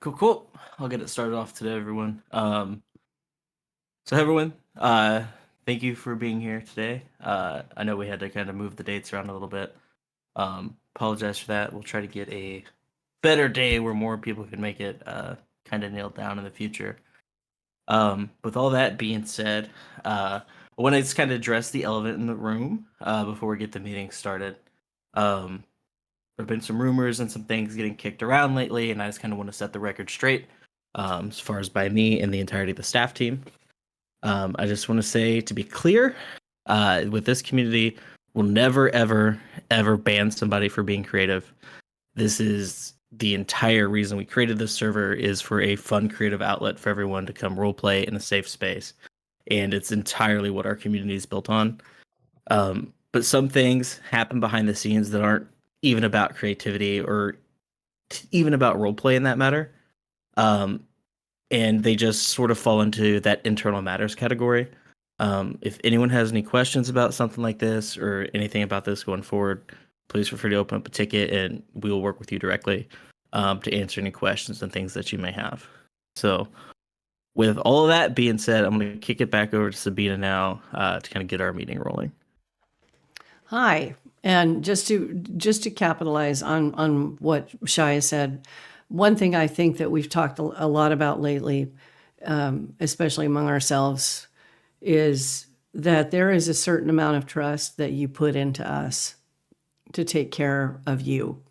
Cool, cool. I'll get it started off today, everyone. So everyone, thank you for being here today. I know we had to kind of move the dates around a little bit. Apologize for that. We'll try to get a better day where more people can make it kind of nailed down in the future. With all that being said, I want to just kind of address the elephant in the room before we get the meeting started. Um, there have been some rumors and some things getting kicked around lately, and I just kind of want to set the record straight as far as by me and the entirety of the staff team. I just want to say, to be clear, with this community, we'll never, ever, ever ban somebody for being creative. This is the entire reason we created this server, is for a fun, creative outlet for everyone to come roleplay in a safe space. And it's entirely what our community is built on. But some things happen behind the scenes that aren't even about creativity or even about roleplay in that matter. And they just sort of fall into that internal matters category. If anyone has any questions about something like this or anything about this going forward, please feel free to open up a ticket and we will work with you directly to answer any questions and things that you may have. So with all of that being said, I'm going to kick it back over to Sabina now to kind of get our meeting rolling. Hi, and just to capitalize on what Shia said, one thing I think that we've talked a lot about lately, especially among ourselves, is that there is a certain amount of trust that you put into us to take care of you.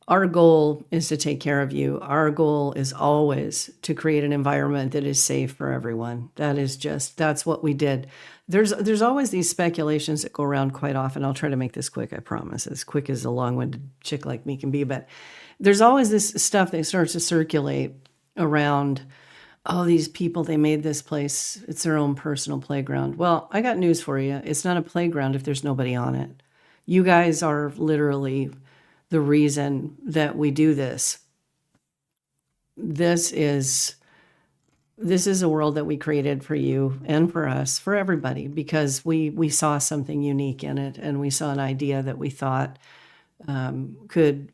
Our goal is to take care of you. Our goal is always to create an environment that is safe for everyone. That's what we did. There's always these speculations that go around quite often. I'll try to make this quick, I promise. As quick as a long-winded chick like me can be. But there's always this stuff that starts to circulate around, oh, these people, they made this place, it's their own personal playground. Well, I got news for you. It's not a playground if there's nobody on it. You guys are literally the reason that we do this. This is a world that we created for you and for us, for everybody, because we saw something unique in it, and we saw an idea that we thought could.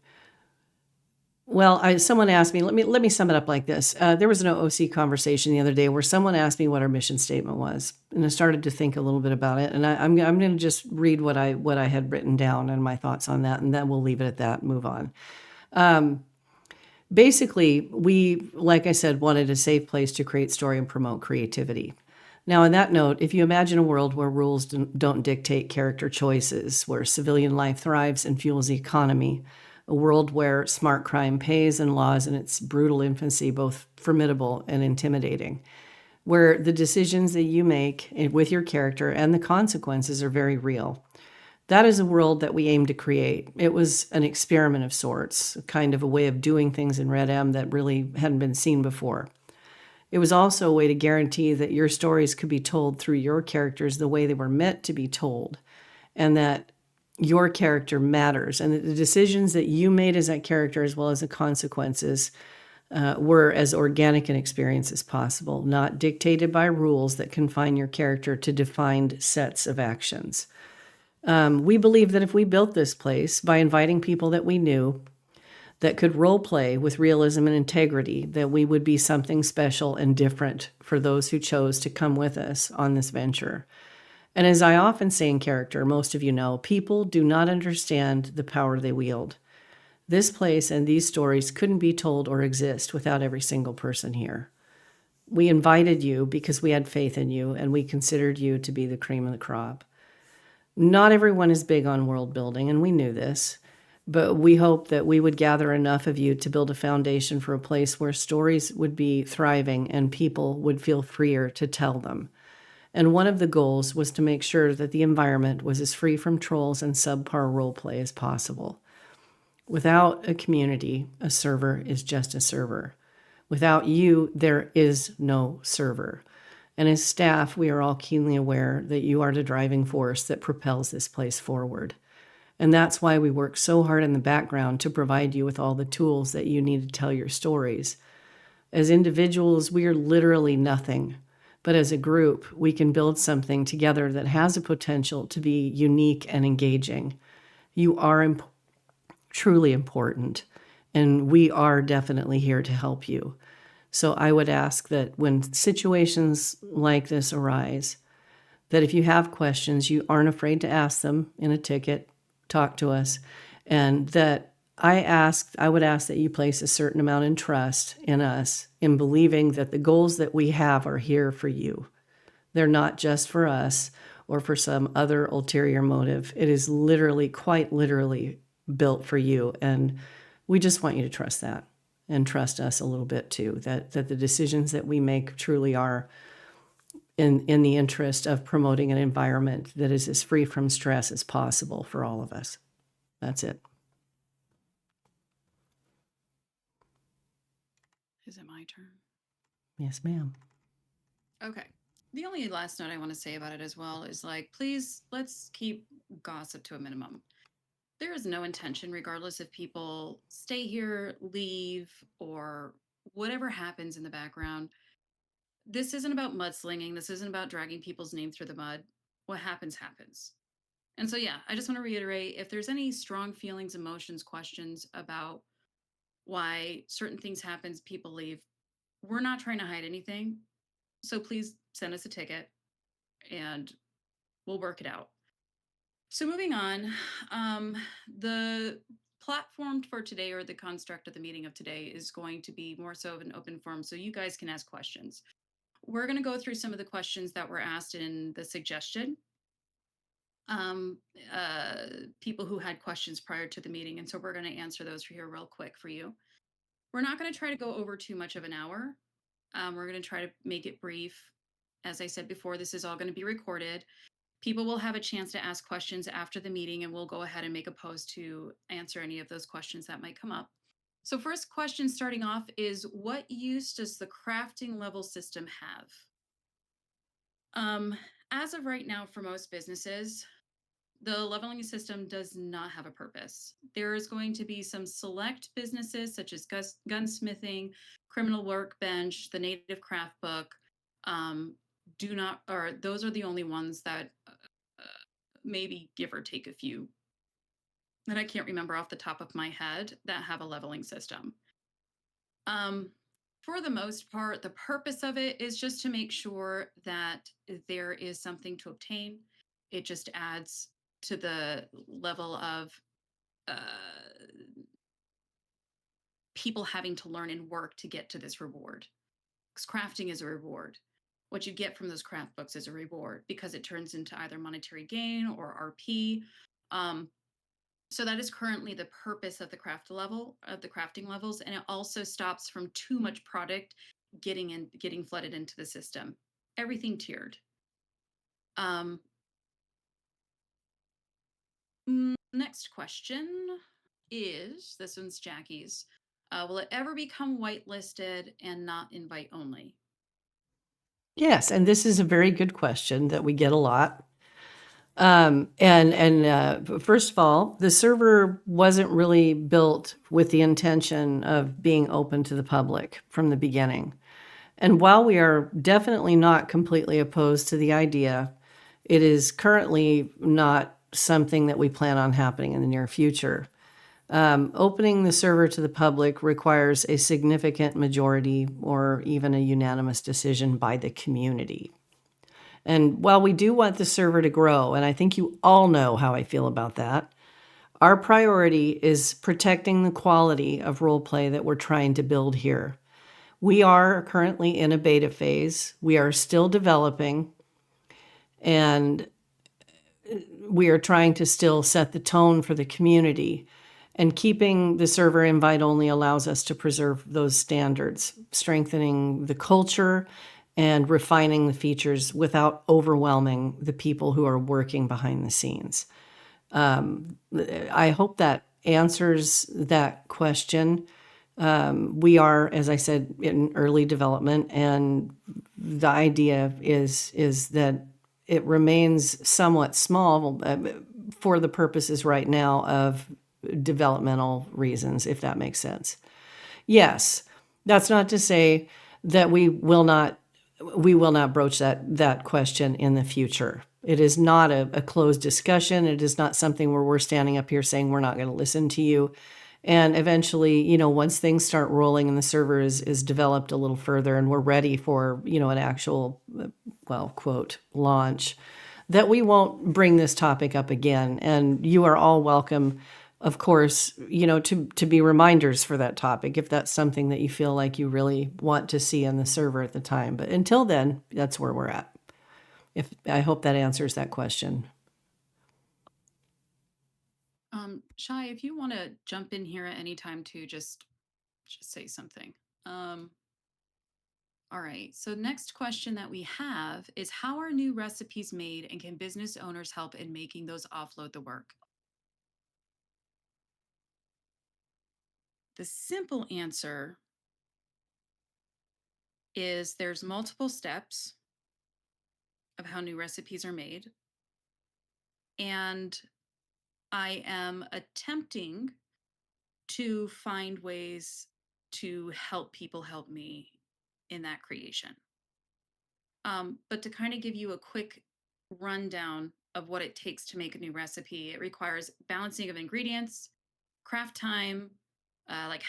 Well, someone asked me. Let me sum it up like this. There was an OC conversation the other day where someone asked me what our mission statement was, and I started to think a little bit about it. And I'm going to just read what I had written down and my thoughts on that, and then we'll leave it at that and move on. Basically, we, like I said, wanted a safe place to create story and promote creativity. Now, on that note, if you imagine a world where rules don't dictate character choices, where civilian life thrives and fuels the economy, a world where smart crime pays and laws in its brutal infancy both formidable and intimidating, where the decisions that you make with your character and the consequences are very real. That is a world that we aim to create. It was an experiment of sorts, kind of a way of doing things in Red M that really hadn't been seen before. It was also a way to guarantee that your stories could be told through your characters the way they were meant to be told, and that your character matters, and that the decisions that you made as that character, as well as the consequences, were as organic an experience as possible, not dictated by rules that confine your character to defined sets of actions. We believe that if we built this place by inviting people that we knew that could role play with realism and integrity, that we would be something special and different for those who chose to come with us on this venture. And as I often say in character, most of you know, people do not understand the power they wield. This place and these stories couldn't be told or exist without every single person here. We invited you because we had faith in you, and we considered you to be the cream of the crop. Not everyone is big on world building, and we knew this, but we hoped that we would gather enough of you to build a foundation for a place where stories would be thriving and people would feel freer to tell them. And one of the goals was to make sure that the environment was as free from trolls and subpar roleplay as possible. Without a community, a server is just a server. Without you, there is no server. And as staff, we are all keenly aware that you are the driving force that propels this place forward. And that's why we work so hard in the background to provide you with all the tools that you need to tell your stories. As individuals, we are literally nothing. But as a group, we can build something together that has a potential to be unique and engaging. You are truly important, and we are definitely here to help you. So I would ask that when situations like this arise, that if you have questions, you aren't afraid to ask them in a ticket, talk to us, and that I would ask that you place a certain amount in trust in us, in believing that the goals that we have are here for you. They're not just for us or for some other ulterior motive. It is literally, quite literally built for you. And we just want you to trust that and trust us a little bit too, that the decisions that we make truly are in the interest of promoting an environment that is as free from stress as possible for all of us. That's it. Is it my turn? Yes, ma'am. Okay. The only last note I want to say about it as well is like, please, let's keep gossip to a minimum. There is no intention, regardless if people stay here, leave, or whatever happens in the background. This isn't about mudslinging. This isn't about dragging people's name through the mud. What happens, happens. And so, yeah, I just want to reiterate, if there's any strong feelings, emotions, questions about why certain things happen, people leave, we're not trying to hide anything. So please send us a ticket and we'll work it out. So moving on, the platform for today, or the construct of the meeting of today, is going to be more so of an open forum so you guys can ask questions. We're going to go through some of the questions that were asked in the suggestion. People who had questions prior to the meeting, and so we're going to answer those here real quick for you. We're not going to try to go over too much of an hour. We're going to try to make it brief. As I said before, this is all going to be recorded. People will have a chance to ask questions after the meeting, and we'll go ahead and make a post to answer any of those questions that might come up. So first question starting off is, what use does the crafting level system have? As of right now, for most businesses, the leveling system does not have a purpose. There is going to be some select businesses such as gunsmithing, criminal workbench, the native craft book, those are the only ones that maybe give or take a few that I can't remember off the top of my head that have a leveling system. For the most part, the purpose of it is just to make sure that there is something to obtain. It just adds to the level of people having to learn and work to get to this reward. Because crafting is a reward. What you get from those craft books is a reward because it turns into either monetary gain or RP. So that is currently the purpose of the crafting levels, and it also stops from too much product getting flooded into the system. Everything tiered. Next question is, this one's Jackie's. Will it ever become whitelisted and not invite only? Yes, and this is a very good question that we get a lot. First of all, the server wasn't really built with the intention of being open to the public from the beginning. And while we are definitely not completely opposed to the idea, it is currently not something that we plan on happening in the near future. Opening the server to the public requires a significant majority or even a unanimous decision by the community. And while we do want the server to grow, and I think you all know how I feel about that, our priority is protecting the quality of roleplay that we're trying to build here. We are currently in a beta phase. We are still developing, and we are trying to still set the tone for the community. And keeping the server invite only allows us to preserve those standards, strengthening the culture and refining the features without overwhelming the people who are working behind the scenes. I hope that answers that question. We are, as I said, in early development, and the idea is that it remains somewhat small for the purposes right now of developmental reasons, if that makes sense. Yes, that's not to say that we will not broach that question in the future. It is not a closed discussion. It is not something where we're standing up here saying we're not going to listen to you. And eventually, once things start rolling and the server is developed a little further and we're ready for, an actual, quote, launch, that we won't bring this topic up again. And you are all welcome, of course, to be reminders for that topic if that's something that you feel like you really want to see on the server at the time. But until then, that's where we're at. I hope that answers that question. Shai, if you want to jump in here at any time too, just say something. All right. So next question that we have is, how are new recipes made, and can business owners help in making those offload the work? The simple answer is there's multiple steps of how new recipes are made. And I am attempting to find ways to help people help me in that creation. But to kind of give you a quick rundown of what it takes to make a new recipe, it requires balancing of ingredients, craft time, like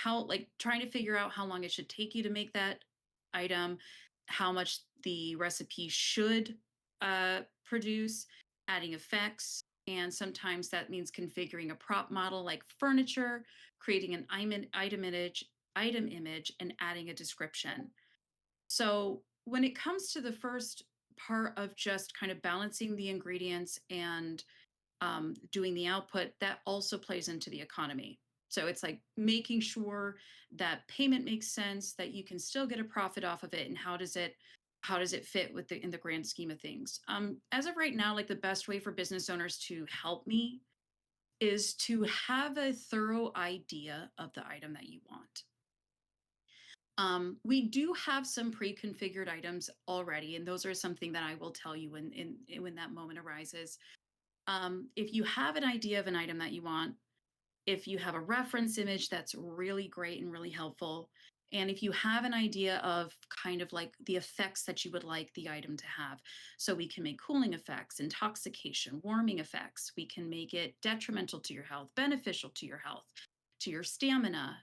trying to figure out how long it should take you to make that item, how much the recipe should produce, adding effects, and sometimes that means configuring a prop model like furniture, creating an item image, and adding a description. So when it comes to the first part of just kind of balancing the ingredients and doing the output, that also plays into the economy. So it's like making sure that payment makes sense, that you can still get a profit off of it, and how does it fit with in the grand scheme of things. As of right now, like the best way for business owners to help me is to have a thorough idea of the item that you want. We do have some pre-configured items already, and those are something that I will tell you when that moment arises. If you have an idea of an item that you want, if you have a reference image, that's really great and really helpful. And if you have an idea of kind of like the effects that you would like the item to have, so we can make cooling effects, intoxication, warming effects. We can make it detrimental to your health, beneficial to your health, to your stamina.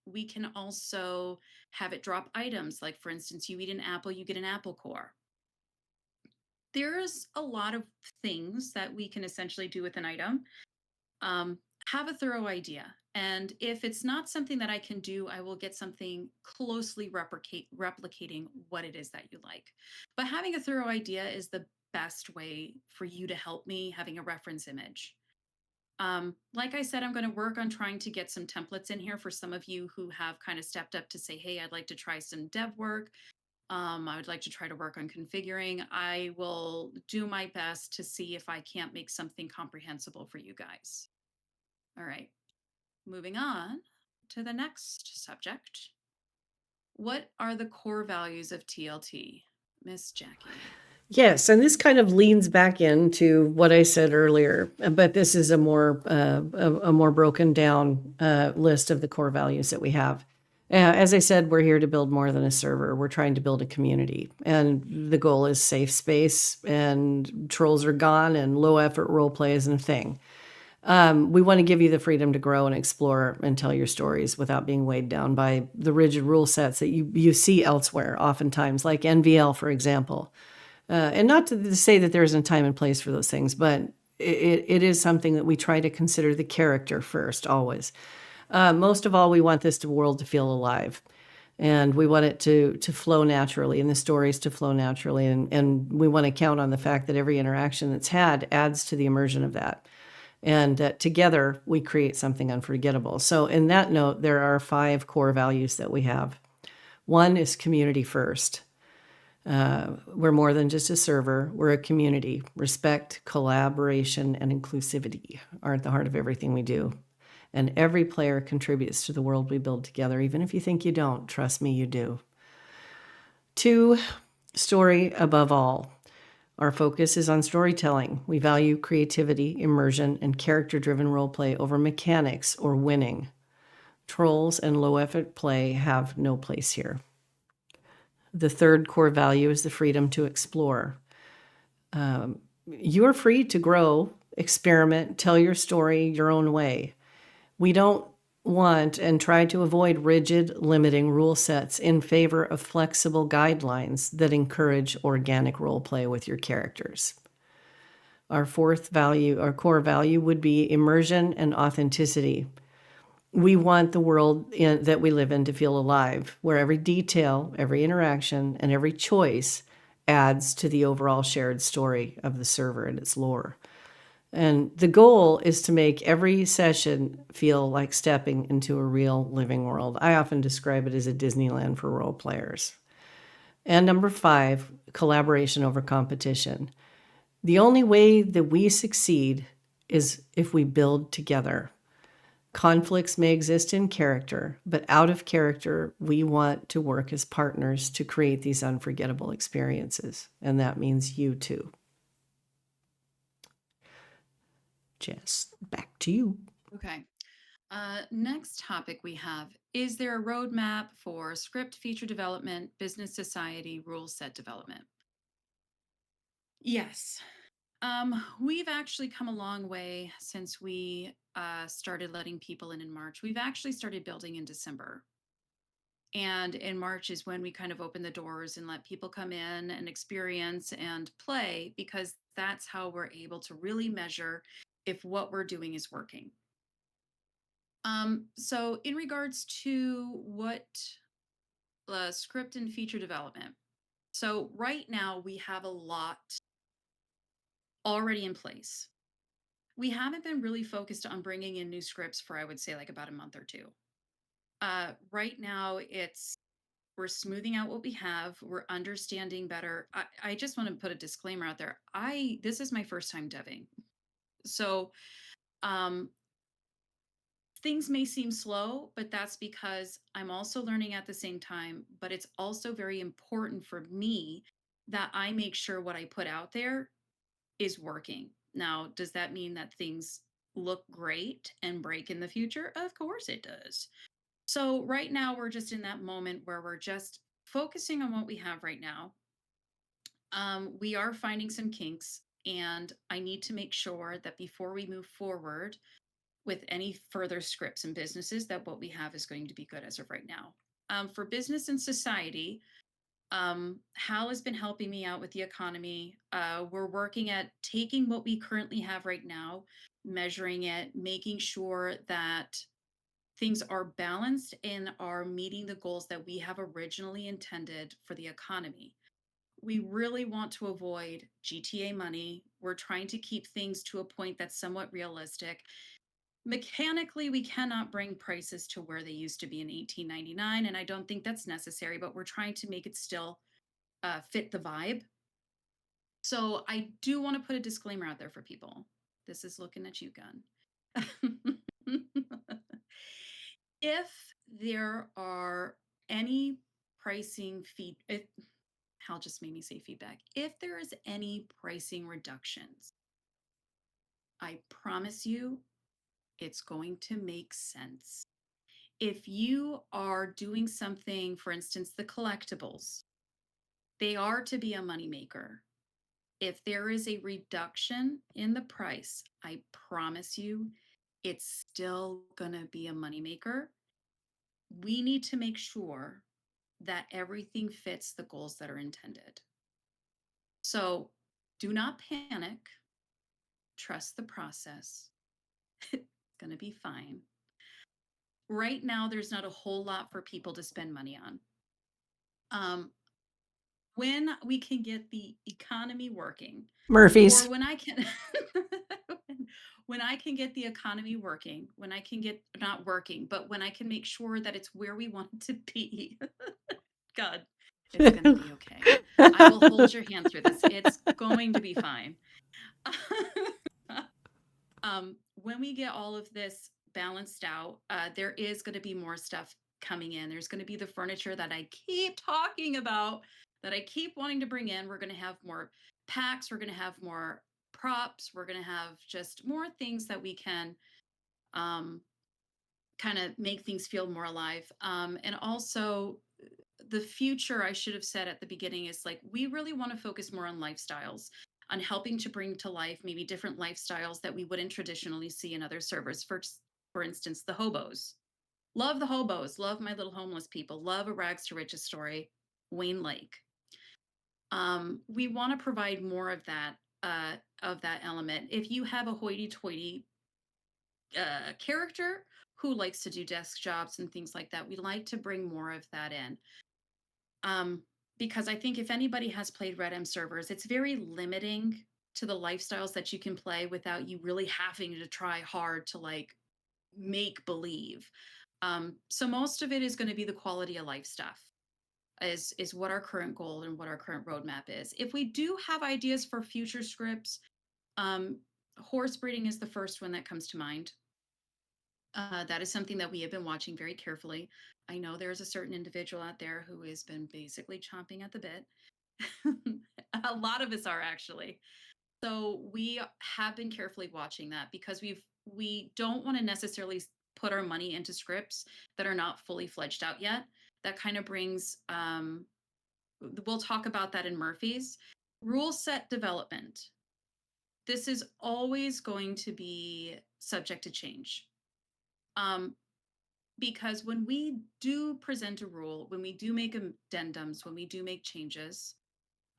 We can also have it drop items, like for instance, you eat an apple, you get an apple core. There's a lot of things that we can essentially do with an item. Have a thorough idea. And if it's not something that I can do, I will get something closely replicating what it is that you like. But having a thorough idea is the best way for you to help me, having a reference image. Like I said, I'm going to work on trying to get some templates in here for some of you who have kind of stepped up to say, hey, I'd like to try some dev work. I would like to try to work on configuring. I will do my best to see if I can't make something comprehensible for you guys. All right, moving on to the next subject. What are the core values of TLT? Miss Jackie. Yes, and this kind of leans back into what I said earlier, but this is a more broken down list of the core values that we have. As I said, we're here to build more than a server. We're trying to build a community, and the goal is safe space, and trolls are gone, and low effort role play isn't a thing. We want to give you the freedom to grow and explore and tell your stories without being weighed down by the rigid rule sets that you see elsewhere, oftentimes, like NVL, for example. And not to say that there isn't time and place for those things, but it is something that we try to consider the character first, always. Most of all, we want this world to feel alive. And we want it to flow naturally, and the stories to flow naturally. And we want to count on the fact that every interaction that's had adds to the immersion of that. And that together we create something unforgettable. So in that note, there are 5 core values that we have. One is community first. We're more than just a server. We're a community. Respect, collaboration, and inclusivity are at the heart of everything we do. And every player contributes to the world we build together, even if you think you don't. Trust me, you do. 2, story above all. Our focus is on storytelling. We value creativity, immersion, and character-driven roleplay over mechanics or winning. Trolls and low-effort play have no place here. The 3rd core value is the freedom to explore. You're free to grow, experiment, tell your story your own way. We don't want and try to avoid rigid, limiting rule sets in favor of flexible guidelines that encourage organic role play with your characters. Our core value would be immersion and authenticity. We want the world that we live in to feel alive, where every detail, every interaction, and every choice adds to the overall shared story of the server and its lore. And the goal is to make every session feel like stepping into a real living world. I often describe it as a Disneyland for role players. And number 5, collaboration over competition. The only way that we succeed is if we build together. Conflicts may exist in character, but out of character, we want to work as partners to create these unforgettable experiences. And that means you too. Jess, back to you. Okay. Next topic we have, is there a roadmap for script feature development, business society, rule set development? Yes. We've actually come a long way since we started letting people in March. We've actually started building in December. And in March is when we kind of open the doors and let people come in and experience and play, because that's how we're able to really measure if what we're doing is working. So in regards to what script and feature development, so right now we have a lot already in place. We haven't been really focused on bringing in new scripts for, I would say, like about a month or two. Right now, we're smoothing out what we have. We're understanding better. I just want to put a disclaimer out there. This is my first time deving, so um, things may seem slow, but that's because I'm also learning at the same time. But it's also very important for me that I make sure what I put out there is working. Now, does that mean that things look great and break in the future? Of course it does. So, right now, we're just in that moment where we're just focusing on what we have right now. We are finding some kinks, and I need to make sure that before we move forward with any further scripts and businesses, that what we have is going to be good as of right now. For business and society, Hal has been helping me out with the economy. We're working at taking what we currently have right now, measuring it, making sure that things are balanced and are meeting the goals that we have originally intended for the economy. We really want to avoid GTA money. We're trying to keep things to a point that's somewhat realistic. Mechanically, we cannot bring prices to where they used to be in 1899, and I don't think that's necessary, but we're trying to make it still fit the vibe. So I do want to put a disclaimer out there for people. This is looking at you, Gun. If there are any pricing Hal just made me say feedback. If there is any pricing reductions, I promise you it's going to make sense. If you are doing something, for instance, the collectibles, they are to be a moneymaker. If there is a reduction in the price, I promise you it's still going to be a moneymaker. We need to make sure that everything fits the goals that are intended. So do not panic. Trust the process. It's going to be fine. Right now, there's not a whole lot for people to spend money on. When we can get the economy working, Murphy's. or when I can when I can get the economy working, when I can get not working, but when I can make sure that it's where we want it to be. God, it's going to be okay. I will hold your hand through this. It's going to be fine. When we get all of this balanced out, there is going to be more stuff coming in. There's going to be the furniture that I keep talking about, that I keep wanting to bring in. We're going to have more packs. We're going to have more props. We're going to have just more things that we can kind of make things feel more alive. And also, the future, I should have said at the beginning, is like we really want to focus more on lifestyles, on helping to bring to life maybe different lifestyles that we wouldn't traditionally see in other servers. For instance, the hobos. Love the hobos, love my little homeless people, love a rags to riches story, Wayne Lake. We want to provide more of that element. If you have a hoity-toity character who likes to do desk jobs and things like that, we like to bring more of that in. Because I think if anybody has played Red M servers, it's very limiting to the lifestyles that you can play without you really having to try hard to like make believe. So most of it is going to be the quality of life stuff is what our current goal and what our current roadmap is. If we do have ideas for future scripts, horse breeding is the first one that comes to mind. That is something that we have been watching very carefully. I know there's a certain individual out there who has been basically chomping at the bit. A lot of us are actually. So we have been carefully watching that because we don't want to necessarily put our money into scripts that are not fully fledged out yet. That kind of brings we'll talk about that in Murphy's. Rule set development. This is always going to be subject to change. Because when we do present a rule, when we do make addendums, when we do make changes,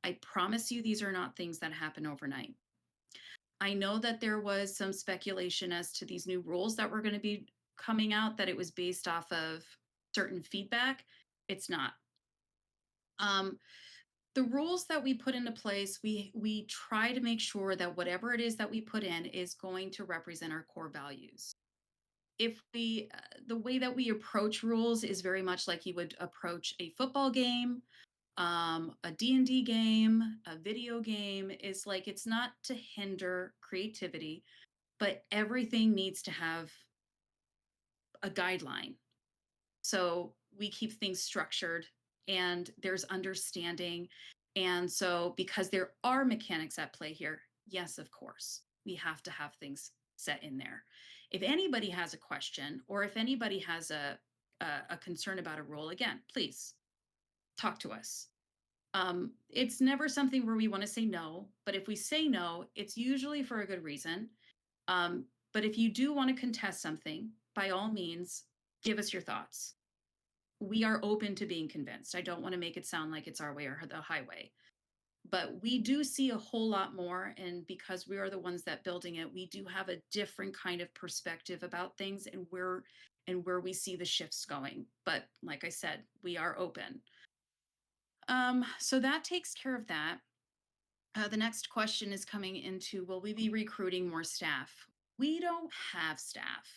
I promise you these are not things that happen overnight. I know that there was some speculation as to these new rules that were going to be coming out, that it was based off of certain feedback. It's not. The rules that we put into place, we try to make sure that whatever it is that we put in is going to represent our core values. If we the way that we approach rules is very much like you would approach a football game, a D&D game, a video game. Is like, it's not to hinder creativity, but everything needs to have a guideline. So we keep things structured and there's understanding. And so because there are mechanics at play here, yes, of course, we have to have things set in there. If anybody has a question or if anybody has a concern about a rule, again, please talk to us. It's never something where we want to say no, but if we say no, it's usually for a good reason. But if you do want to contest something, by all means, give us your thoughts. We are open to being convinced. I don't want to make it sound like it's our way or the highway. But we do see a whole lot more. And because we are the ones that building it, we do have a different kind of perspective about things and where we see the shifts going. But like I said, we are open. So that takes care of that. The next question is coming into, will we be recruiting more staff? We don't have staff.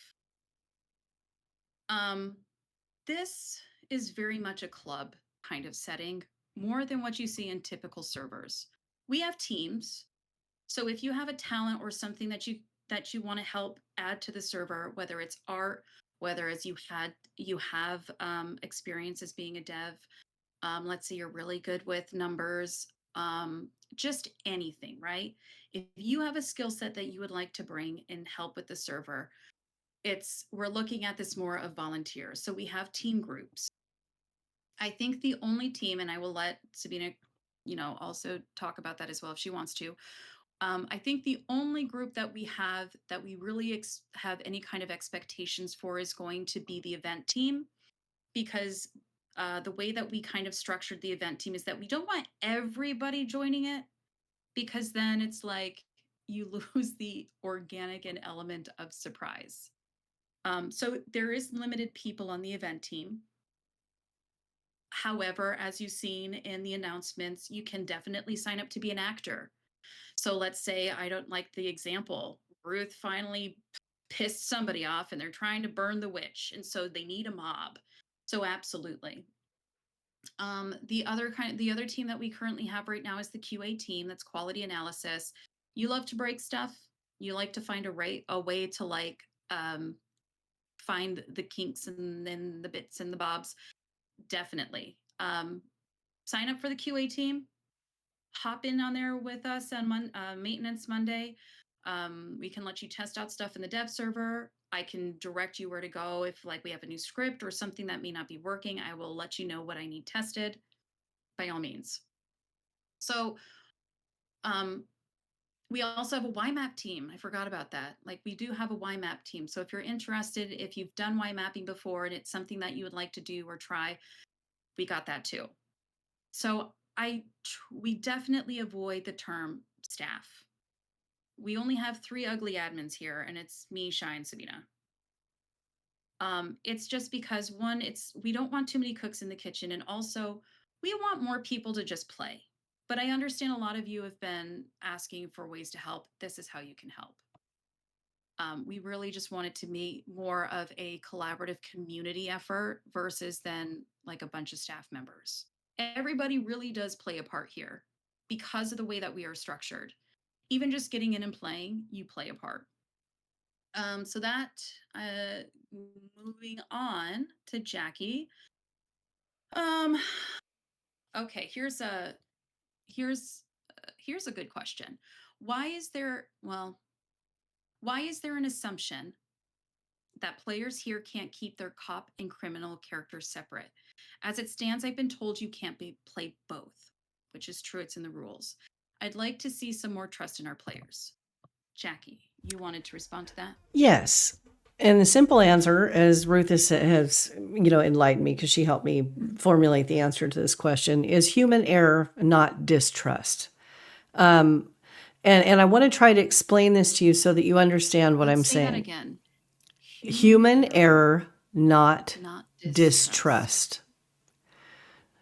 This is very much a club kind of setting, more than what you see in typical servers. We have teams. So if you have a talent or something that you want to help add to the server, whether it's art, whether it's you have experience as being a dev, let's say you're really good with numbers, just anything, right? If you have a skill set that you would like to bring and help with the server, we're looking at this more of volunteers. So we have team groups. I think the only team, and I will let Sabina, also talk about that as well if she wants to. I think the only group that we have that we really have any kind of expectations for is going to be the event team, because the way that we kind of structured the event team is that we don't want everybody joining it, because then it's like you lose the organic and element of surprise. So there is limited people on the event team. However, as you've seen in the announcements, you can definitely sign up to be an actor. So let's say, I don't like the example, Ruth finally pissed somebody off and they're trying to burn the witch, and so they need a mob. So absolutely. The other team that we currently have right now is the QA team. That's quality analysis. You love to break stuff. You like to find a way to like find the kinks and then the bits and the bobs. Definitely. Sign up for the QA team. Hop in on there with us on Maintenance Monday. We can let you test out stuff in the dev server. I can direct you where to go if like we have a new script or something that may not be working. I will let you know what I need tested, by all means. So We also have a YMAP team. I forgot about that. Like, we do have a YMAP team. So if you're interested, if you've done Y mapping before and it's something that you would like to do or try, we got that too. So we definitely avoid the term staff. We only have 3 ugly admins here, and it's me, Shy, and Sabina. It's just because one, we don't want too many cooks in the kitchen, and also we want more people to just play. But I understand a lot of you have been asking for ways to help. This is how you can help. We really just wanted to be more of a collaborative community effort versus then like a bunch of staff members. Everybody really does play a part here because of the way that we are structured. Even just getting in and playing, you play a part. So that moving on to Jackie. Okay, here's a good question. Why is there an assumption that players here can't keep their cop and criminal characters separate? As it stands, I've been told you can't play both, which is true. It's in the rules. I'd like to see some more trust in our players. Jackie, you wanted to respond to that? Yes. And the simple answer, as Ruth has enlightened me because she helped me formulate the answer to this question, is human error, not distrust. And I want to try to explain this to you so that you understand what I'm Say that saying. again. Human error, not distrust. distrust.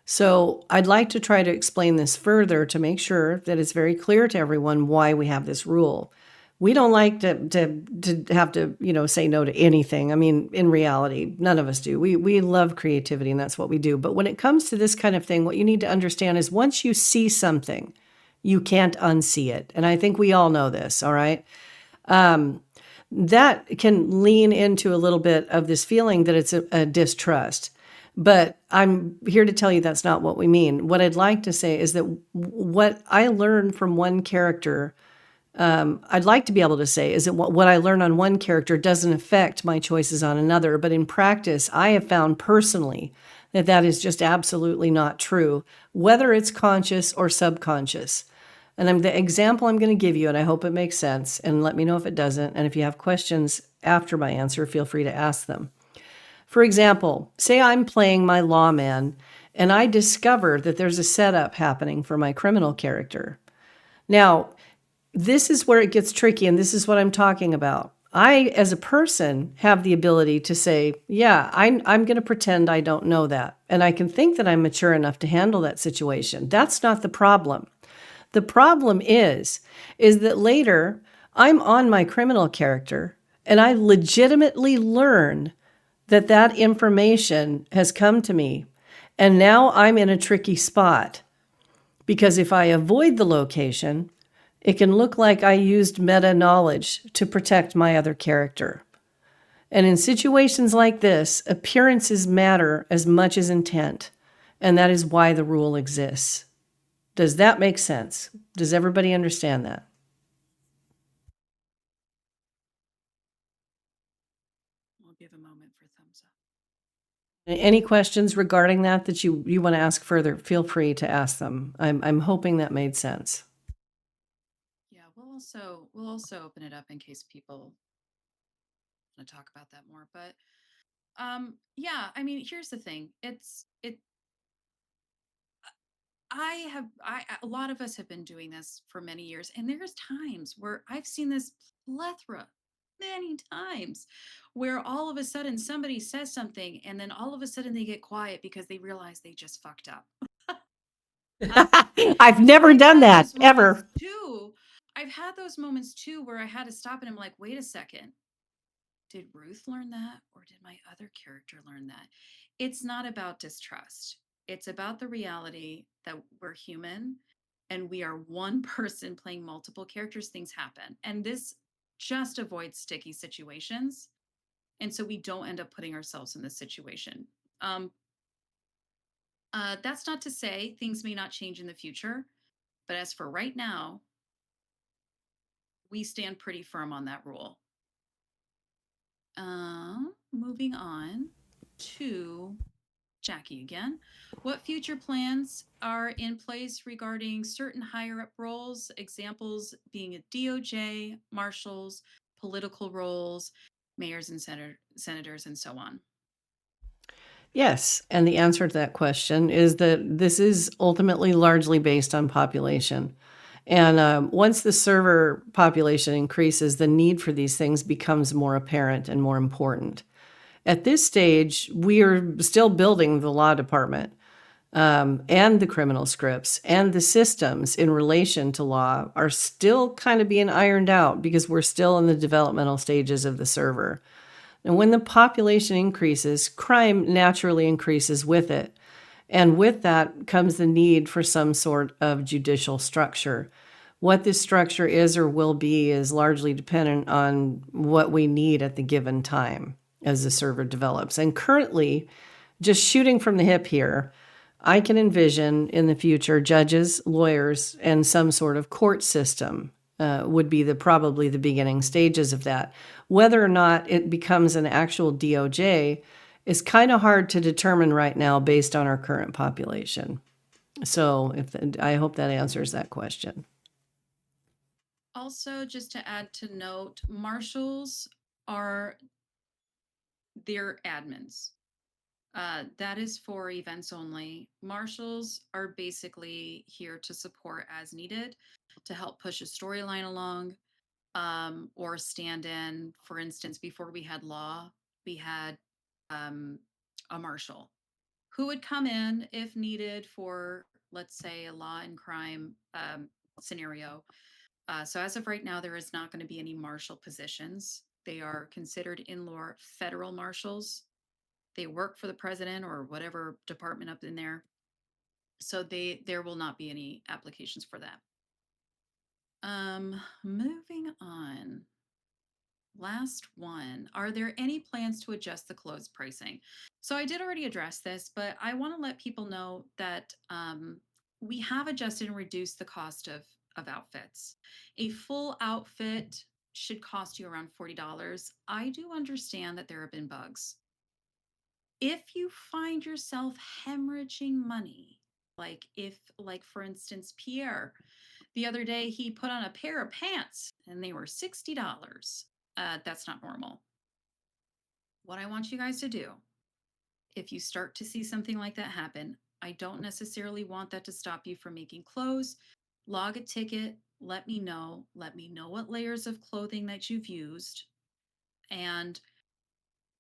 So I'd like to try to explain this further to make sure that it's very clear to everyone why we have this rule. We don't like to have to, say no to anything. I mean, in reality, none of us do. We love creativity and that's what we do. But when it comes to this kind of thing, what you need to understand is once you see something, you can't unsee it. And I think we all know this, all right? That can lean into a little bit of this feeling that it's a distrust. But I'm here to tell you that's not what we mean. What I'd like to say is that what I learned from one character, I'd like to be able to say is that what I learn on one character doesn't affect my choices on another. But in practice, I have found personally that is just absolutely not true, whether it's conscious or subconscious. And the example I'm going to give you, and I hope it makes sense, and let me know if it doesn't. And if you have questions after my answer, feel free to ask them. For example, say I'm playing my lawman, and I discover that there's a setup happening for my criminal character. Now, this is where it gets tricky, and this is what I'm talking about. I, as a person, have the ability to say, yeah, I'm going to pretend I don't know that. And I can think that I'm mature enough to handle that situation. That's not the problem. The problem is that later I'm on my criminal character and I legitimately learn that information has come to me. And now I'm in a tricky spot because if I avoid the location, it can look like I used meta knowledge to protect my other character. And in situations like this, appearances matter as much as intent. And that is why the rule exists. Does that make sense? Does everybody understand that? We'll give a moment for thumbs up. Any questions regarding that you want to ask further, feel free to ask them. I'm hoping that made sense. Yeah, we'll also open it up in case people want to talk about that more. But yeah, I mean, here's the thing. A lot of us have been doing this for many years, and there's times where I've seen this plethora many times where all of a sudden somebody says something and then all of a sudden they get quiet because they realize they just fucked up. I've never done that ever. I've had those moments too where I had to stop and I'm like, wait a second. Did Ruth learn that or did my other character learn that? It's not about distrust. It's about the reality that we're human and we are one person playing multiple characters. Things happen. And this just avoids sticky situations. And so we don't end up putting ourselves in this situation. That's not to say things may not change in the future. But as for right now, we stand pretty firm on that rule. Moving on to Jackie again. What future plans are in place regarding certain higher up roles, examples being a DOJ, marshals, political roles, mayors and senators, and so on? Yes, and the answer to that question is that this is ultimately largely based on population. And once the server population increases, the need for these things becomes more apparent and more important. At this stage, we are still building the law department and the criminal scripts and the systems in relation to law are still kind of being ironed out because we're still in the developmental stages of the server. And when the population increases, crime naturally increases with it. And with that comes the need for some sort of judicial structure. What this structure is or will be is largely dependent on what we need at the given time as the server develops. And currently, just shooting from the hip here, I can envision in the future judges, lawyers, and some sort of court system would be probably the beginning stages of that. Whether or not it becomes an actual DOJ is kind of hard to determine right now based on our current population. So I hope that answers that question. Also, just to add to note, marshals are their admins. That is for events only. Marshals are basically here to support as needed to help push a storyline along or stand in. For instance, before we had law, we had um, a marshal who would come in if needed for, let's say, a law and crime scenario. So as of right now, there is not going to be any marshal positions. They are considered in law federal marshals. They work for the president or whatever department up in there. So there will not be any applications for that. Moving on. Last one. Are there any plans to adjust the clothes pricing? So I did already address this, but I want to let people know that we have adjusted and reduced the cost of outfits. A full outfit should cost you around $40. I do understand that there have been bugs. If you find yourself hemorrhaging money, like for instance, Pierre, the other day he put on a pair of pants and they were $60. That's not normal. What I want you guys to do, if you start to see something like that happen, I don't necessarily want that to stop you from making clothes. Log a ticket, let me know. Let me know what layers of clothing that you've used. And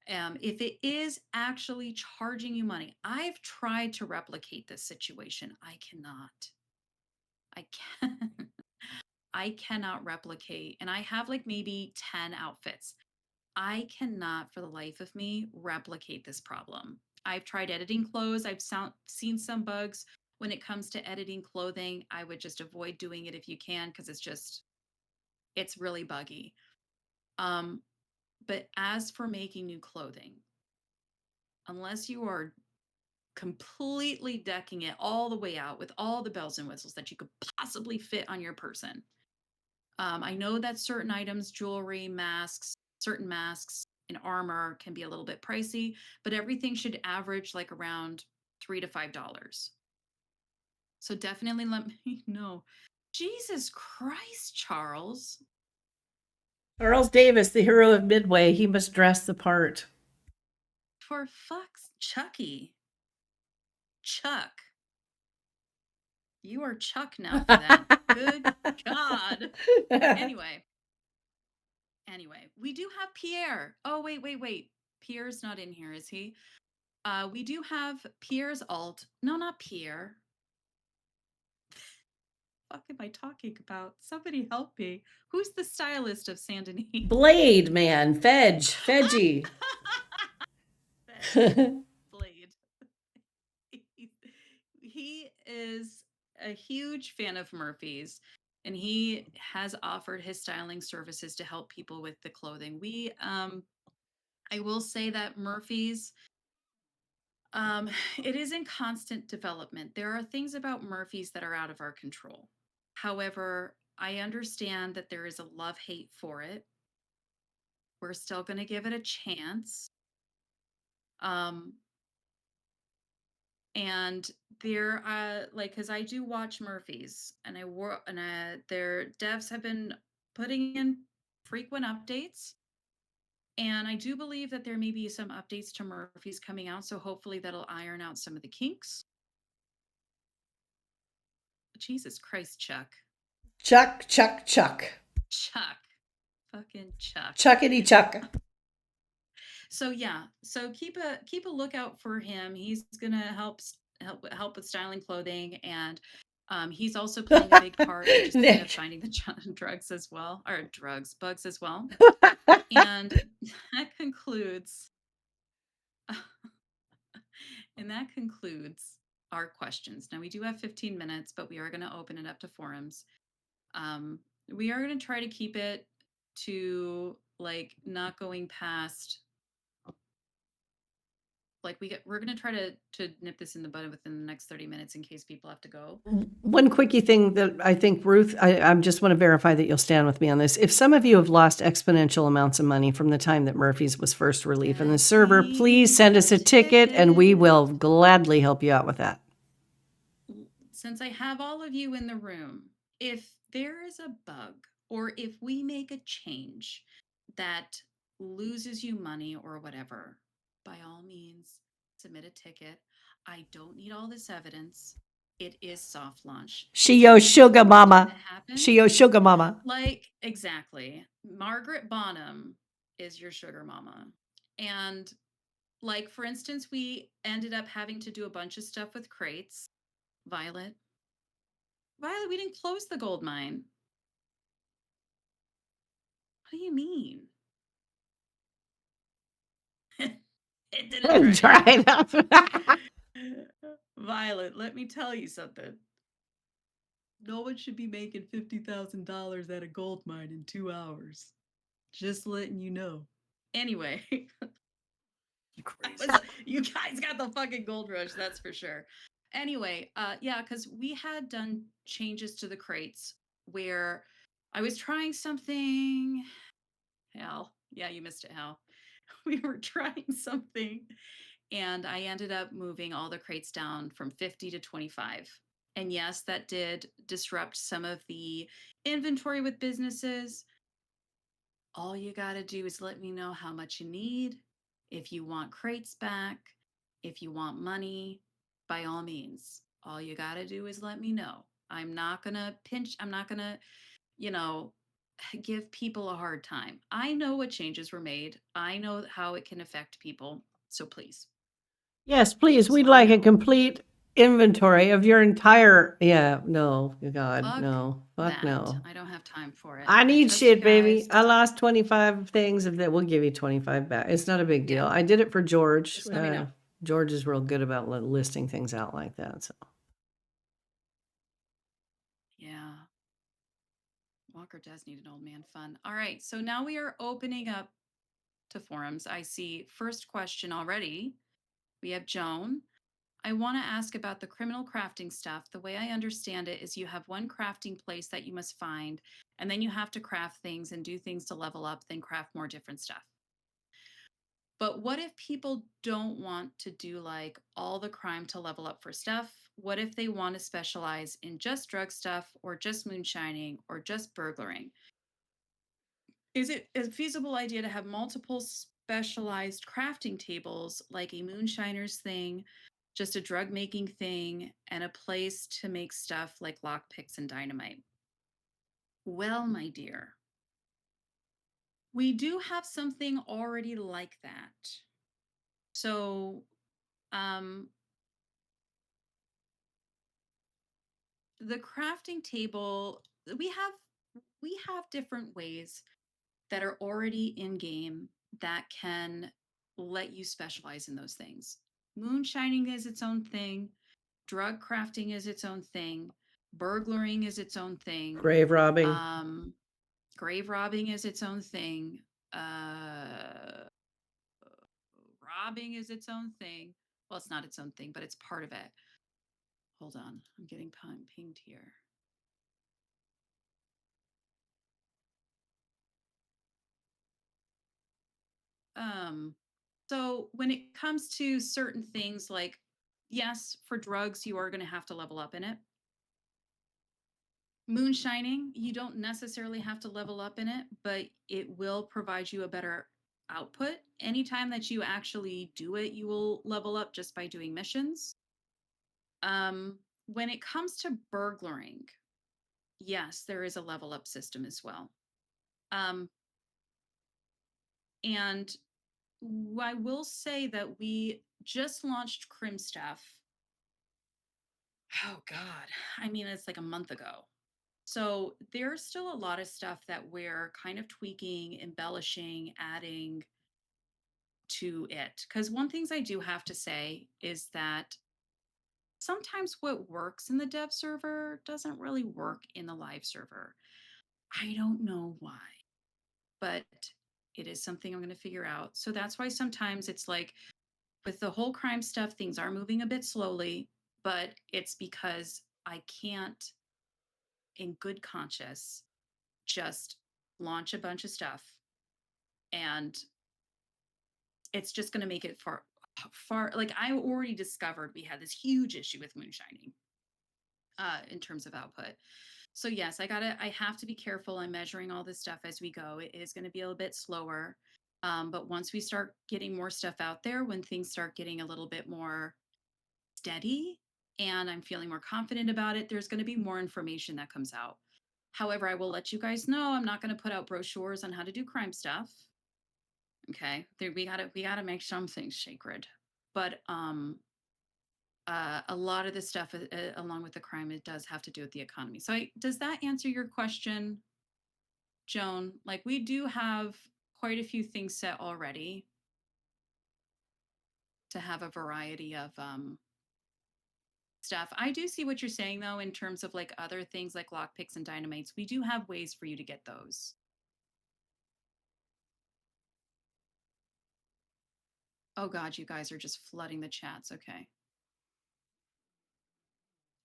if it is actually charging you money, I've tried to replicate this situation. I cannot. I can I cannot replicate. And I have like maybe 10 outfits. I cannot for the life of me replicate this problem. I've tried editing clothes. Seen some bugs when it comes to editing clothing. I would just avoid doing it if you can because it's really buggy. Um, but as for making new clothing, unless you are completely decking it all the way out with all the bells and whistles that you could possibly fit on your person. I know that certain items, jewelry, masks, certain masks, and armor can be a little bit pricey, but everything should average like around $3 to $5. So definitely let me know. Jesus Christ, Charles. Charles Davis, the hero of Midway, he must dress the part. For fuck's Chucky. Chuck. You are Chuck now for that. Good God. Anyway, we do have Pierre. Oh, wait. Pierre's not in here, is he? We do have Pierre's alt. No, not Pierre. What am I talking about? Somebody help me. Who's the stylist of Saint Denis? Blade, man. Fedgy. Blade. He is a huge fan of Murphy's and he has offered his styling services to help people with the clothing. I will say that Murphy's it is in constant development. There are things about Murphy's that are out of our control. However, I understand that there is a love-hate for it. We're still going to give it a chance. Um, And they're like, because I do watch Murphy's, and their devs have been putting in frequent updates, and I do believe that there may be some updates to Murphy's coming out, so hopefully that'll iron out some of the kinks. Jesus Christ, Chuck. Chuck, Chuck, Chuck. Chuck. Fucking Chuck. Chuckity Chuck. So yeah, so keep a lookout for him. He's gonna help with styling clothing, and he's also playing a big part in just kind of Nick. finding the bugs as well. And that concludes and that concludes our questions. Now we do have 15 minutes, but we are going to open it up to forums. We are going to try to keep it to like not going past, like we're going to try to nip this in the bud within the next 30 minutes in case people have to go. One quickie thing that I think, Ruth, I just want to verify that you'll stand with me on this. If some of you have lost exponential amounts of money from the time that Murphy's was first released on the server, please send us a ticket and we will gladly help you out with that. Since I have all of you in the room, if there is a bug or if we make a change that loses you money or whatever, by all means, submit a ticket. I don't need all this evidence. It is soft launch. She your sugar mama. Happen. She your sugar mama. Like, exactly. Margaret Bonham is your sugar mama. And like, for instance, we ended up having to do a bunch of stuff with crates. Violet, we didn't close the gold mine. What do you mean? It didn't Try that. Violet, let me tell you something. No one should be making $50,000 at a gold mine in 2 hours. Just letting you know. Anyway, you guys got the fucking gold rush, that's for sure. Anyway, yeah, because we had done changes to the crates where I was trying something. Hal, yeah, you missed it, Hal. We were trying something, and I ended up moving all the crates down from 50 to 25. And yes, that did disrupt some of the inventory with businesses. All you got to do is let me know how much you need. If you want crates back, if you want money, by all means, all you got to do is let me know. I'm not going to you know, give people a hard time. I know what changes were made. I know how it can affect people. So please. Yes, please. We'd like a complete inventory of your entire. Yeah, no, God, Fuck no. Fuck that. no. I don't have time for it. I need trust shit, you baby. guys. I lost 25 things of that. We'll give you 25 back. It's not a big deal. I did it for George. Just let me know. George is real good about listing things out like that. So Yeah. Walker does need an old man fun. All right. So now we are opening up to forums. I see first question already. We have Joan. I want to ask about the criminal crafting stuff. The way I understand it is you have one crafting place that you must find, and then you have to craft things and do things to level up, then craft more different stuff. But what if people don't want to do like all the crime to level up for stuff? What if they want to specialize in just drug stuff or just moonshining or just burglaring? Is it a feasible idea to have multiple specialized crafting tables like a moonshiner's thing, just a drug making thing, and a place to make stuff like lockpicks and dynamite? Well, my dear, we do have something already like that. So, the crafting table, we have different ways that are already in game that can let you specialize in those things. Moonshining is its own thing, drug crafting is its own thing, burglaring is its own thing, grave robbing. Grave robbing is its own thing, robbing is its own thing. Well, it's not its own thing, but it's part of it. Hold on, I'm getting pinged here. So when it comes to certain things like Yes, for drugs, you are going to have to level up in it. Moonshining, you don't necessarily have to level up in it, but it will provide you a better output. Anytime that you actually do it, you will level up just by doing missions. When it comes to burglaring, yes, there is a level up system as well. And I will say that we just launched Crim Staff. Oh God. I mean, it's like a month ago. So there's still a lot of stuff that we're kind of tweaking, embellishing, adding to it. Because one things I do have to say is that sometimes what works in the dev server doesn't really work in the live server. I don't know why, but it is something I'm going to figure out. So that's why sometimes it's like with the whole crime stuff, things are moving a bit slowly, but it's because I can't, in good conscience, just launch a bunch of stuff and it's just going to make it far. Like I already discovered we had this huge issue with moonshining in terms of output. So yes, I have to be careful. I'm measuring all this stuff as we go. It is going to be a little bit slower. But once we start getting more stuff out there, when things start getting a little bit more steady and I'm feeling more confident about it, there's going to be more information that comes out. However, I will let you guys know I'm not going to put out brochures on how to do crime stuff. Okay, we gotta make some things sacred, but a lot of this stuff, along with the crime, it does have to do with the economy. So, does that answer your question, Joan? Like, we do have quite a few things set already to have a variety of stuff. I do see what you're saying though, in terms of like other things like lockpicks and dynamites. We do have ways for you to get those. Oh God, you guys are just flooding the chats. Okay.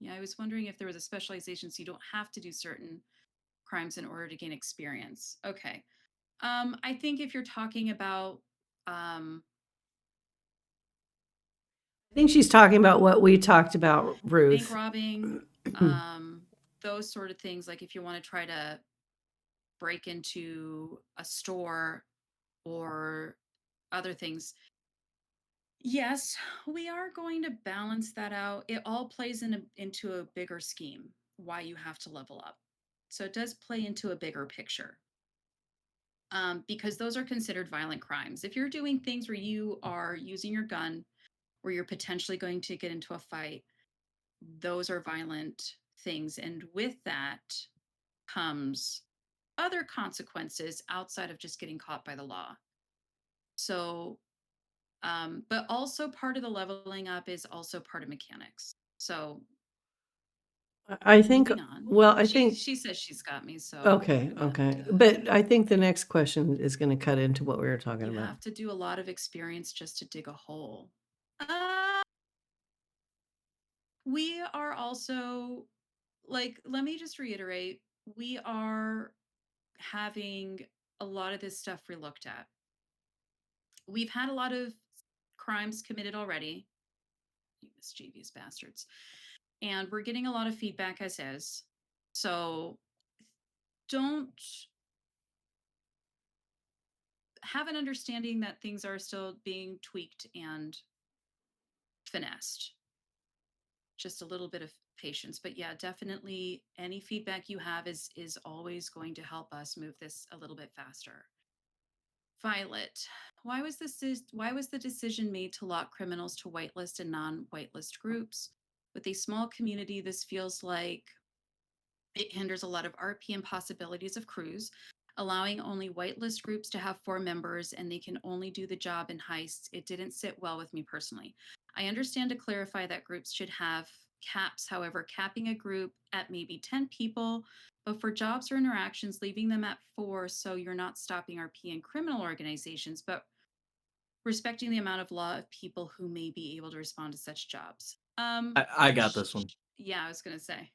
Yeah, I was wondering if there was a specialization so you don't have to do certain crimes in order to gain experience. Okay. I think if you're talking about I think she's talking about what we talked about, bank Ruth. robbing, those sort of things, like if you want to try to break into a store or other things. Yes, we are going to balance that out. It all plays into a bigger scheme, why you have to level up. So it does play into a bigger picture. Because those are considered violent crimes. If you're doing things where you are using your gun, where you're potentially going to get into a fight, those are violent things. And with that comes other consequences outside of just getting caught by the law. So, but also part of the leveling up is also part of mechanics. So, I think, moving on. well, I think, she says she's got me. So, okay, but I think the next question is going to cut into what we were talking you about. have to do a lot of experience just to dig a hole. Uh, we are also, like, let me just reiterate, we are having a lot of this stuff relooked at. We've had a lot of crimes committed already, you mischievous bastards, and we're getting a lot of feedback as is. So don't have an understanding that things are still being tweaked and finessed. Just a little bit of patience, but yeah, definitely any feedback you have is always going to help us move this a little bit faster. Violet, why was the decision made to lock criminals to whitelist and non-whitelist groups? With a small community, this feels like it hinders a lot of RP and possibilities of crews, allowing only whitelist groups to have 4 members and they can only do the job in heists. It didn't sit well with me personally. I understand to clarify that groups should have caps. However, capping a group at maybe 10 people, but for jobs or interactions, leaving them at 4 so you're not stopping RP and criminal organizations, but respecting the amount of law of people who may be able to respond to such jobs. I got this one. Yeah, I was gonna say.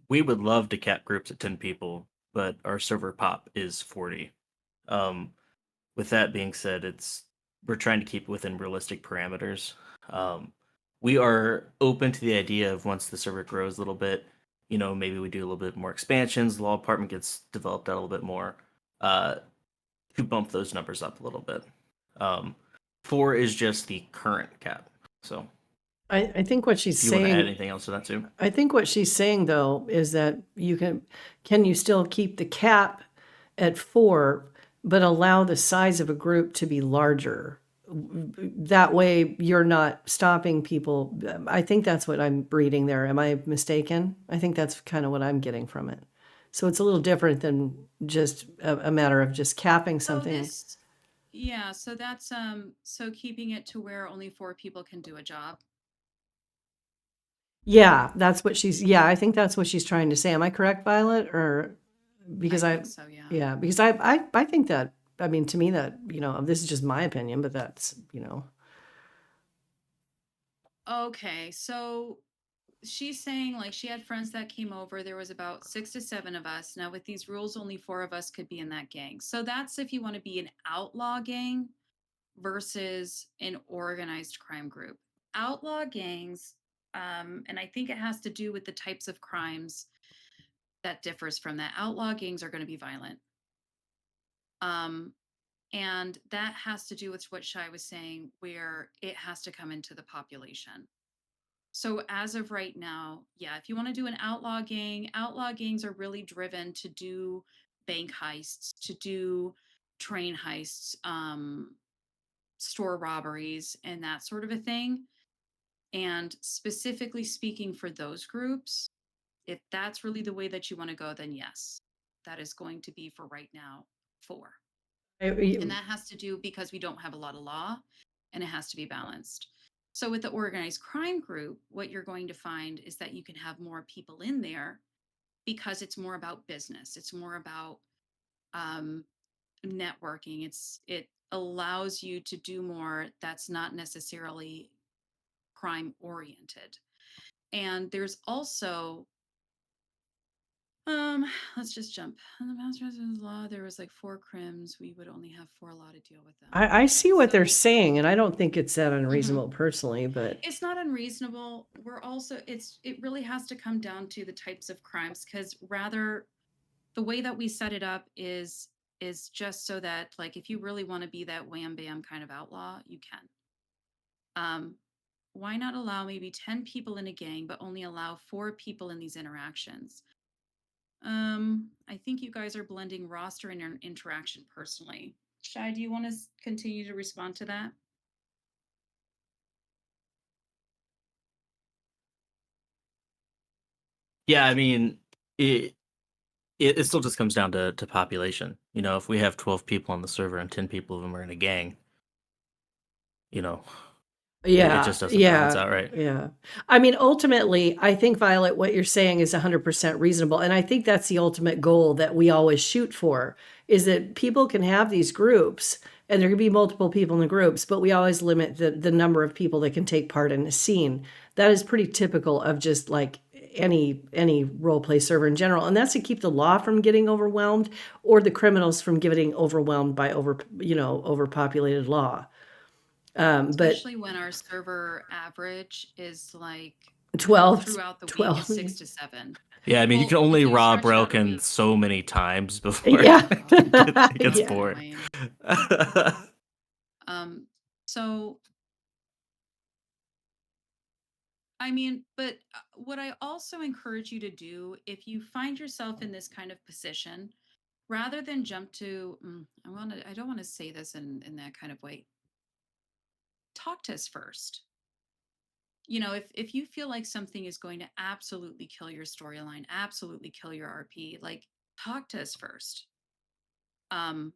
We would love to cap groups at 10 people, but our server pop is 40. With that being said, we're trying to keep within realistic parameters. Um, we are open to the idea of once the server grows a little bit, maybe we do a little bit more expansions, the law department gets developed out a little bit more, uh, to bump those numbers up a little bit. Um, 4 is just the current cap. So I think what she's if you want to add saying, anything else to that too. I think what she's saying though is that can you still keep the cap at 4, but allow the size of a group to be larger? That way you're not stopping people. I think that's what I'm reading there. Am I mistaken? I think that's kind of what I'm getting from it. So it's a little different than just a matter of just capping So something. yeah, so that's so keeping it to where only 4 people can do a job. Yeah, I think that's what she's trying to say. Am I correct, Violet? Or because I think so, yeah. yeah, because I think that, I mean, to me that, this is just my opinion, but that's, Okay, so she's saying like she had friends that came over. There was about 6 to 7 of us. Now with these rules, only 4 of us could be in that gang. So that's if you want to be an outlaw gang versus an organized crime group. Outlaw gangs, and I think it has to do with the types of crimes that differs from that. Outlaw gangs are going to be violent. Um, and that has to do with what Shai was saying, where it has to come into the population. So as of right now, yeah, if you want to do an outlaw gangs are really driven to do bank heists, to do train heists, store robberies, and that sort of a thing. And specifically speaking for those groups, if that's really the way that you want to go, then yes, that is going to be for right now 4. And that has to do because we don't have a lot of law and it has to be balanced. So with the organized crime group, what you're going to find is that you can have more people in there because it's more about business. It's more about um, networking. It allows you to do more that's not necessarily crime oriented. And there's also um, let's just jump. On the Mass Residence Law, there was like 4 crimes. We would only have 4 law to deal with them. I Okay, see what they're so saying, and I don't think it's that mhm. unreasonable personally, but It's not unreasonable. We're also it really has to come down to the types of crimes because rather the way that we set it up is just so that like if you really want to be that wham bam kind of outlaw, you can. Um, why not allow maybe 10 people in a gang, but only allow 4 people in these interactions? I think you guys are blending roster and interaction personally. Shai, do you want to continue to respond to that? Yeah, I mean, it still just comes down to population. If we have 12 people on the server and 10 people of them are in a gang, you know, it yeah, just doesn't balance yeah, out right. yeah. I mean, ultimately, I think, Violet, what you're saying is 100% reasonable. And I think that's the ultimate goal that we always shoot for, is that people can have these groups and there can be multiple people in the groups, but we always limit the number of people that can take part in a scene. That is pretty typical of just like any role play server in general. And that's to keep the law from getting overwhelmed or the criminals from getting overwhelmed by overpopulated law. But Especially when our server average is like 12, throughout the week is 12. 6 to 7. Yeah, I mean, you Well, can if only you rob stretch it out a Broken week, so many times before Yeah. it gets it's Yeah. bored. annoying. Um, so I mean, but what I also encourage you to do if you find yourself in this kind of position, rather than jump to, I don't want to say this in that kind of way. Talk to us first. You know, if you feel like something is going to absolutely kill your storyline, absolutely kill your RP, like talk to us first. Um,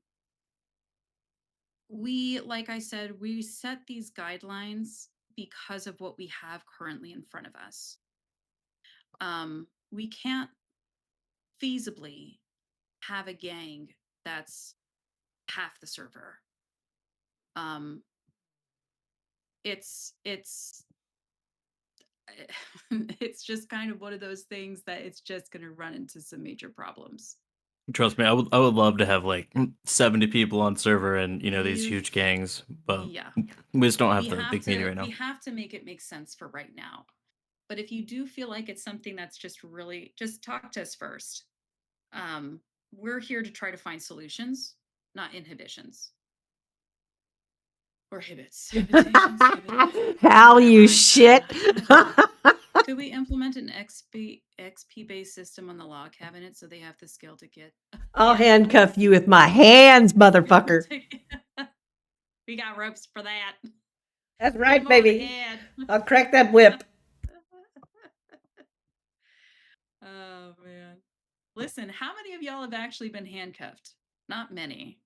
we, like I said, we set these guidelines because of what we have currently in front of us. We can't feasibly have a gang that's half the server. Um, it's it's just kind of one of those things that it's just going to run into some major problems. Trust me, I would love to have like 70 people on server and these We've- huge gangs, but yeah. we just don't have We the have big community to right now. we have to make it make sense for right now. But if you do feel like it's something that's just really, just talk to us first. We're here to try to find solutions, not inhibitions. Or hibits. Hal, you Whatever I shit. said. Could we implement an XP based system on the log cabinet so they have the skill to get? I'll handcuff you with my hands, motherfucker. We got ropes for that. That's right, Come on baby. ahead. I'll crack that whip. Oh man. Listen, how many of y'all have actually been handcuffed? Not many.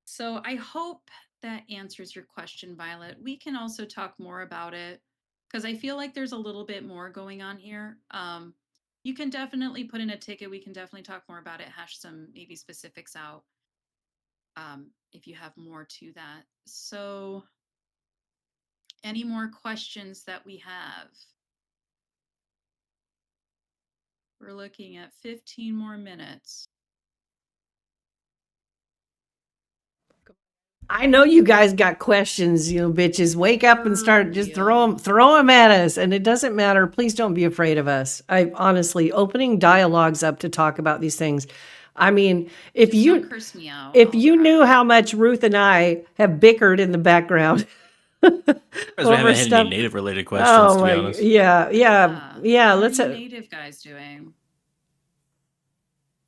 So I hope that answers your question, Violet. We can also talk more about it because I feel like there's a little bit more going on here. You can definitely put in a ticket. We can definitely talk more about it, hash some maybe specifics out if you have more to that. So, any more questions that we have? We're looking at 15 more minutes. I know you guys got questions, bitches. Wake up and start, just real. throw them at us. And it doesn't matter. Please don't be afraid of us. I honestly, opening dialogues up to talk about these things. I mean, if Just you don't curse me out. if I'll you knew try. how much Ruth and I have bickered in the background Because we over haven't had stuff. any native related questions, Oh to be my, honest. yeah. How Let's. are you native guys doing?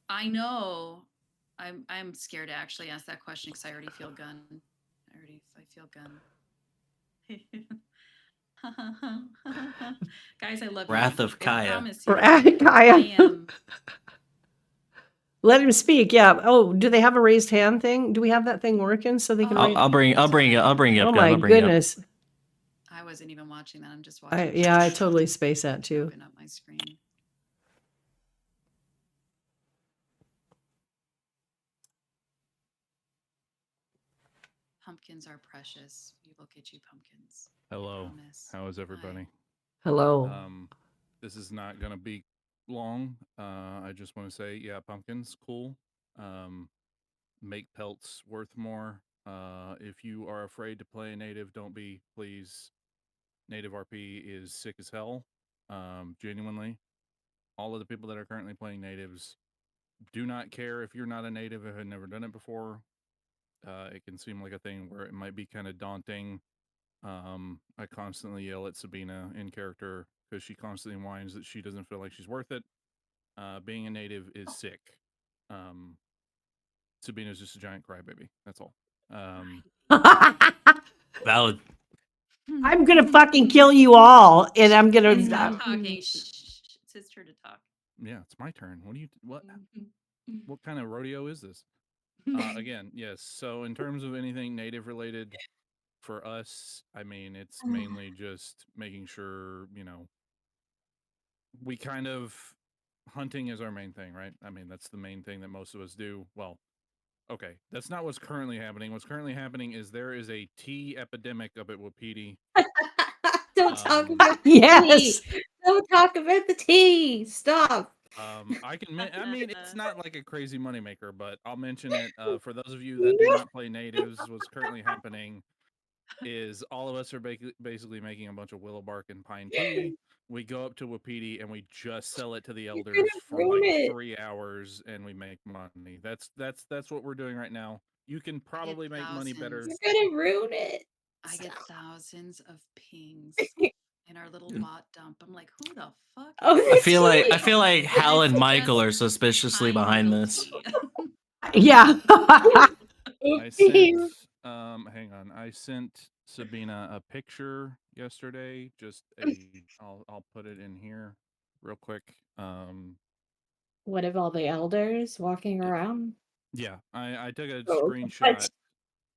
I know. I'm scared to actually ask that question because I already feel gun. I feel gun. Guys, I love Wrath you. of I Kaya. promise you. Kaya. I am. Let him speak. Yeah. Oh, do they have a raised hand thing? Do we have that thing working so they can raise? I'll bring you up, Oh Gun. my I'll bring you up. goodness. I wasn't even watching that. I'm just watching. I totally space that too. Open up my screen. Pumpkins are precious. We will get you pumpkins. Hello. How is everybody? Hello. This is not going to be long. I just want to say, yeah, pumpkins, cool. Make pelts worth more. If you are afraid to play native, don't be, please. Native RP is sick as hell. Genuinely. All of the people that are currently playing natives do not care if you're not a native and have never done it before. It can seem like a thing where it might be kind of daunting. I constantly yell at Sabina in character because she constantly whines that she doesn't feel like she's worth it. Being a native is sick. Sabina's just a giant crybaby. That's all. Valid. I'm gonna fucking kill you all, and I'm gonna. It's not talking. Shh. It's his turn to talk. Yeah, it's my turn. What kind of rodeo is this? Again, yes. So in terms of anything native related for us, I mean, it's mainly just making sure, we kind of hunting is our main thing, right? I mean, that's the main thing that most of us do. Well, okay, that's not what's currently happening. What's currently happening is there is a tea epidemic up at Wapiti. Don't talk about the Yes. tea. Don't talk about the tea. Stop. I mean, it's not like a crazy moneymaker, but I'll mention it. For those of you that do not play natives, what's currently happening is all of us are basically making a bunch of willow bark and pine tea. We go up to Wapiti and we just sell it to the elders for like 3 hours, and we make money. That's what we're doing right now. You can probably make money better. You're gonna ruin it. I get thousands of pings in our little Yeah. bot dump. I'm like, who the fuck? Oh, Is I this? feel like Hal and It's Michael are just suspiciously pine behind needle this. tea. Yeah. I sent hang on. I sent Sabina a picture yesterday. Just I'll put it in here real quick. What of all the elders walking around? Yeah, I took a Oh, screenshot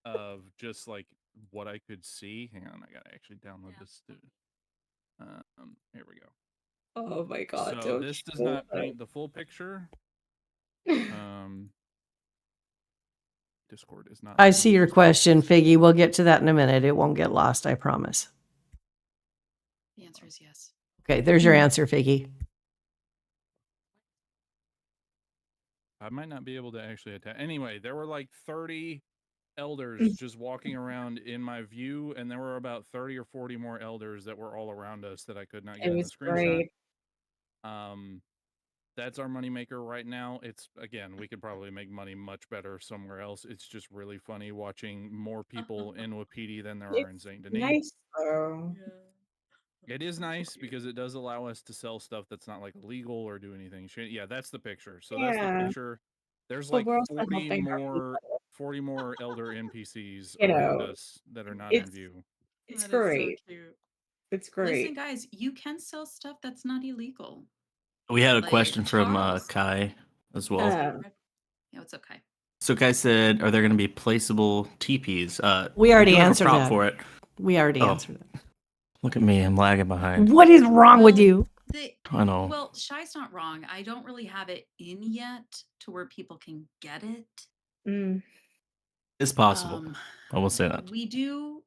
of just like what I could see. Hang on, I gotta actually download this. Here we go. Oh my god. So this does not paint the full picture. Discord is not. I see your question, Figgy. We'll get to that in a minute. It won't get lost, I promise. The answer is yes. Okay, there's your answer, Figgy. I might not be able to actually attack. Anyway, there were like 30 elders just walking around in my view, and there were about 30 or 40 more elders that were all around us that I could not It get in the was screenshot. great. That's our moneymaker right now. It's again, we could probably make money much better somewhere else. It's just really funny watching more people in Wapiti than there are in It's St. Denis. nice though. It is So nice cute. because it does allow us to sell stuff that's not like illegal or do anything. Yeah, that's the picture. So that's the Yeah, picture. There's but like we're also helping our people. 40 more elder NPCs You around know, us that are not in it's view. it's That is so great. cute. It's Listen, great. guys, you can sell stuff that's not illegal. We had a Like question from Charles. Kai as well. Um, Yeah, it's okay. So Kai said, "Are there going to be placeable teepees?" We already do have a answered prop that. for it. We already Oh. answered that. Look at me, I'm lagging behind. What is wrong with Well, you? I know. Well, Shy's not wrong. I don't really have it in yet to where people can get it. mm, It's possible. Um, I will say that. we do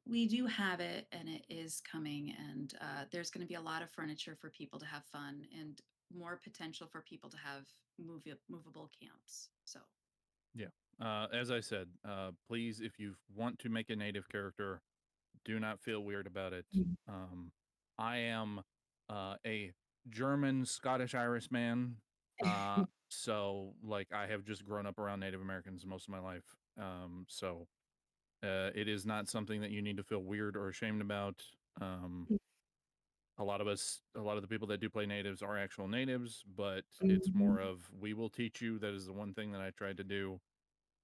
have it, and it is coming. And there's going to be a lot of furniture for people to have fun, and more potential for people to have movable camps. So Yeah. As I said, please, if you want to make a native character, do not feel weird about it. mm, I am a German Scottish Irish man. So like I have just grown up around Native Americans most of my life. So it is not something that you need to feel weird or ashamed about. A lot of the people that do play natives are actual natives, but it's mhm. more of we will teach you. That is the one thing that I tried to do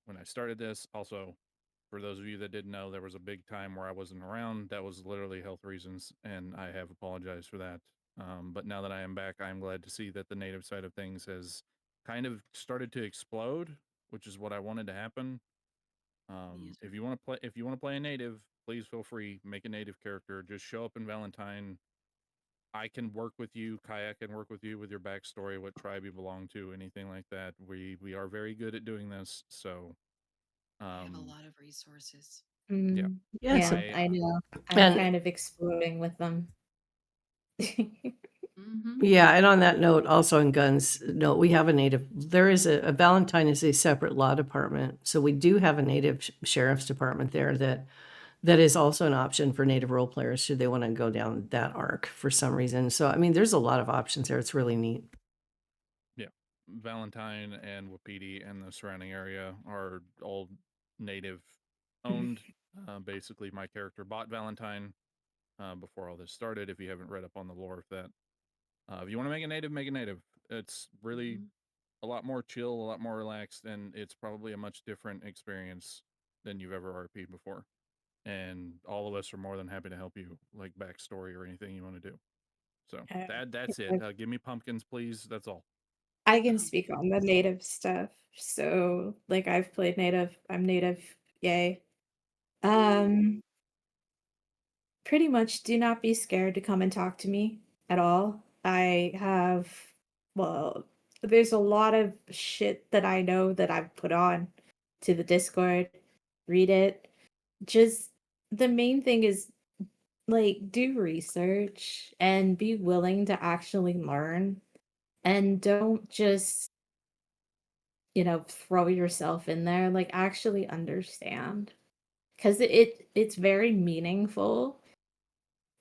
when I started this. Also, for those of you that didn't know, there was a big time where I wasn't around. That was literally health reasons, and I have apologized for that. But now that I am back, I'm glad to see that the native side of things has kind of started to explode, which is what I wanted to happen. yes. If you want to play a native, please feel free. Make a native character. Just show up in Valentine. I can work with you. Kayak can work with you with your backstory, what tribe you belong to, anything like that. We are very good at doing this. So I have a um, lot of resources. yeah, Yes. Yeah, I I know. I'm And kind of exploding with them. Mm-hmm. yeah, and on that note, also in guns, no, we have a native. There is a Valentine is a separate law department, so we do have a native sheriff's department there that is also an option for native role players should they want to go down that arc for some reason. So I mean, there's a lot of options there. It's really neat. yeah, Valentine and Wapiti and the surrounding area are all native owned. Basically, my character bought Valentine before all this started. If you haven't read up on the lore of that, if you want to make a native, make a native. It's really Mm-hmm. a lot more chill, a lot more relaxed, and it's probably a much different experience than you've ever RP before. And all of us are more than happy to help you, like backstory or anything you want to do. So Uh, that's it. Give me pumpkins, please. That's all. I can Um, speak on the native stuff. So, like, I've played native. I'm native. Yay. woo. Um, Pretty much do not be scared to come and talk to me at all. I have, well, there's a lot of shit that I know that I've put on to the Discord. Read it. Just the main thing is like do research and be willing to actually learn and don't just, throw yourself in there, like actually understand. Cuz it's very meaningful,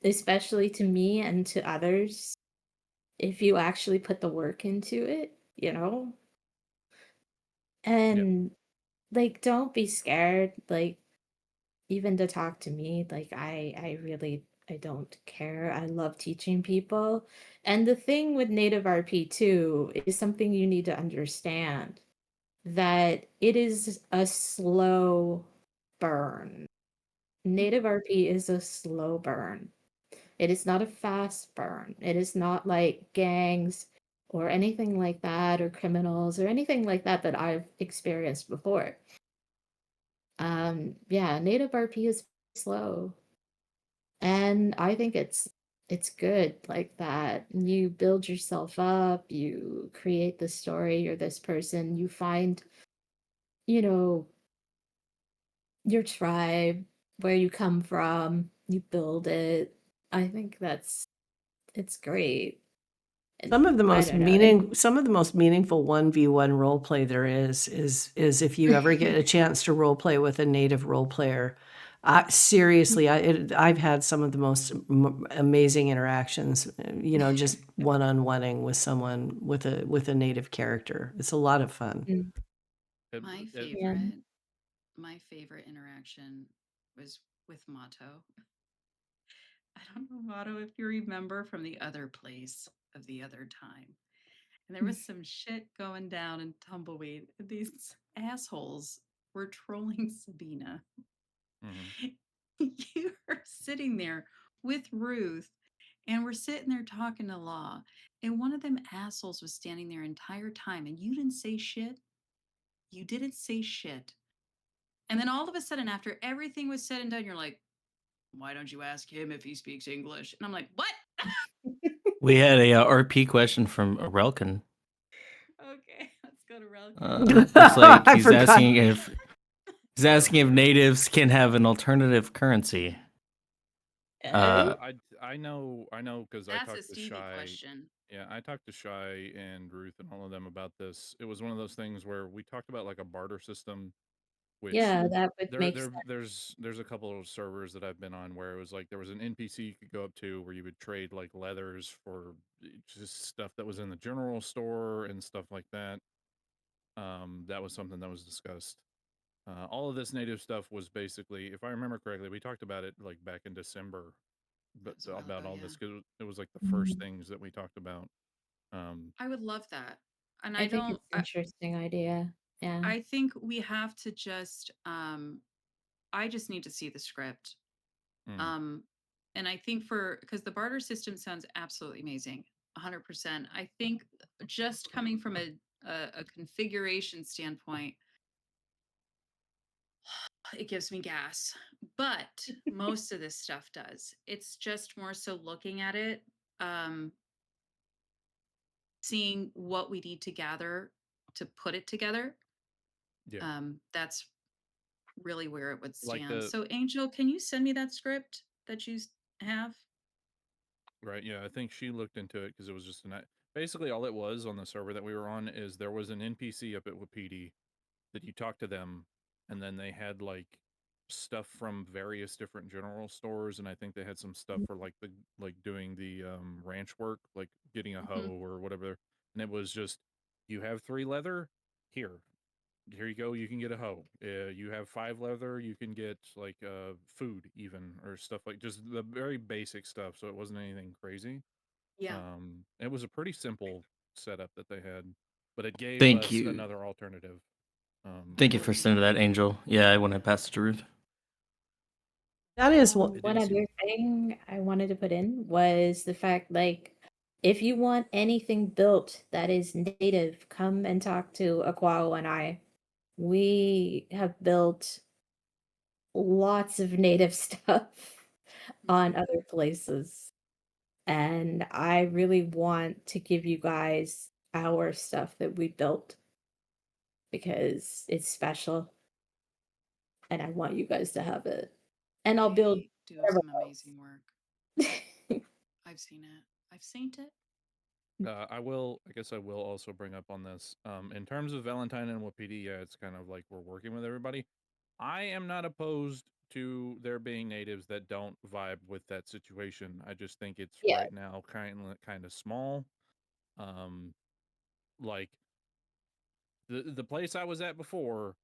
especially to me and to others, if you actually put the work into it. Yeah. And like don't be scared, like even to talk to me. Like I really I don't care. I love teaching people. And the thing with native RP too is something you need to understand, that it is a slow burn. Native RP is a slow burn. It is not a fast burn. It is not like gangs or anything like that, or criminals or anything like that that I've experienced before. Yeah, native RP is slow. And I think it's good like that. You build yourself up, you create the story, you're this person, you find, you know, your tribe, where you come from, you build it. I think it's great. And Some of the I most don't know. And some of the most meaningful 1v1 role play there is if you ever get a chance to role play with a native role player. Seriously, I've had some of the most amazing interactions, just one-on-oneing with someone with a native character. It's a lot of fun. Mm, It- My it- yeah. favorite interaction was with Motto. I don't know, Motto, if you remember from the other place of the other time. And there was some shit going down in Tumbleweed. These assholes were trolling Sabina. Mhm. You were sitting there with Ruth, and we're sitting there talking to Law, and one of them assholes was standing there entire time, and you didn't say shit. You didn't say shit. And then all of a sudden, after everything was said and done, you're like, why don't you ask him if he speaks English? And I'm like, what? We had a RP question from Relkin. Okay, let's go to Relkin. Looks like I he's forgot. asking if natives can have an alternative currency. I know because I That's a talked to Stevie Shy. question. Yeah, I talked to Shy and Ruth and all of them about this. It was one of those things where we talked about like a barter system, which Yeah, that would make sense. there's a couple of servers that I've been on where it was like there was an NPC you could go up to where you would trade like leathers for just stuff that was in the general store and stuff like that. That was something that was discussed. All of this native stuff was basically, if I remember correctly, we talked about it like back in December, That but was a while about ago, all yeah. this because it was like the first Mhm. things that we talked about. I would love that. And I think it's an interesting idea. Yeah. I think we have to just I just need to see the script. mm, Um and I think because the barter system sounds absolutely amazing. 100%. I think just coming from a configuration standpoint, it gives me gas. But most of this stuff does. It's just more so looking at it, um, seeing what we need to gather to put it together. yeah, That's really where it would like stand. So, Angel, can you send me that script that you have? right, yeah. I think she looked into it because it was just basically all it was on the server that we were on is there was an NPC up at Wapiti that you talk to them, and then they had like stuff from various different general stores, and I think they had some stuff for like the like doing the ranch work, like getting a Mhm. hoe or whatever. And it was just you have 3 leather, here you go, you can get a hoe. You have 5 leather, you can get like food even or stuff like just the very basic stuff. So it wasn't anything crazy. Yeah. It was a pretty simple setup that they had, but it gave Thank us you. another alternative. Thank you For for sending that, Angel. Yeah, I want to pass it to Ruth. That is what It One didn't seem other thing I wanted to put in was the fact, like, if you want anything built that is native, come and talk to Aquao and I. We have built lots of native stuff on Mhm. other places. And I really want to give you guys our stuff that we built because it's special and I want you guys to have it. And I'll build They do whatever some amazing work. else. I've seen it. I've seen it. I guess I will also bring up on this. In terms of Valentine and Wapiti, yeah, it's kind of like we're working with everybody. I am not opposed to there being natives that don't vibe with that situation. I just think it's Yeah. right now kind of small. Um, like the place I was at before,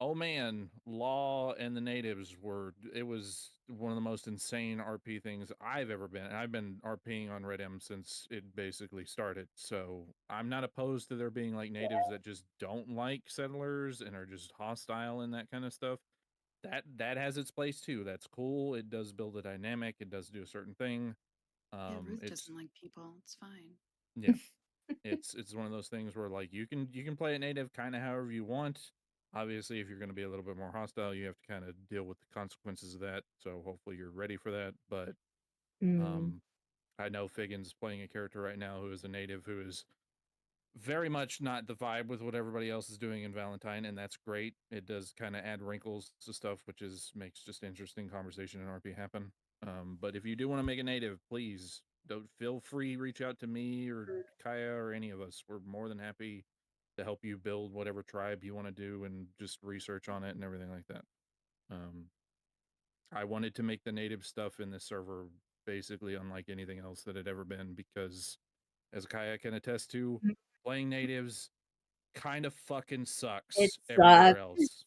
oh man, Law and the natives it was one of the most insane RP things I've ever been. And I've been RPing on Red M since it basically started. So I'm not opposed to there being like natives that just don't like settlers and are just hostile and that kind of stuff. That has its place too. That's cool. It does build a dynamic. It does do a certain thing. Yeah, Ruth It's doesn't like people. It's fine. yeah. It's one of those things where like you can play it native kind of however you want. Obviously, if you're going to be a little bit more hostile, you have to kind of deal with the consequences of that. So hopefully you're ready for that. But Mm, um, I know Figgins playing a character right now who is a native who is very much not the vibe with what everybody else is doing in Valentine, and that's great. It does kind of add wrinkles to stuff, which is makes just interesting conversation and RP happen. But if you do want to make a native, please don't feel free, reach out to me or Kaya or any of us. We're more than happy to help you build whatever tribe you want to do and just research on it and everything like that. I wanted to make the native stuff in this server basically unlike anything else that had ever been because, as Kaya can attest to, playing natives kind of fucking It sucks everywhere sucks. else.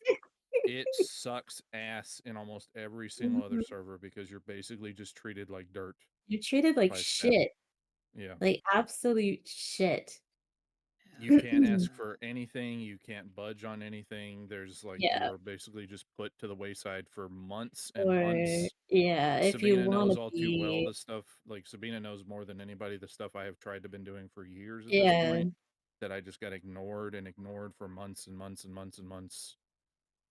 It sucks ass in almost every single other server because you're basically just treated like dirt You're treated like by staff. shit. Yeah. Like absolute shit. You can't ask for anything. You can't budge on anything. There's like, you Yeah. are basically just put to the wayside for months and Or months. yeah, if you Sabina want knows to all too well be the stuff. Like Sabina knows more than anybody the stuff I have tried to been doing for years at this yeah, point. That I just got ignored and ignored for months and months and months and months.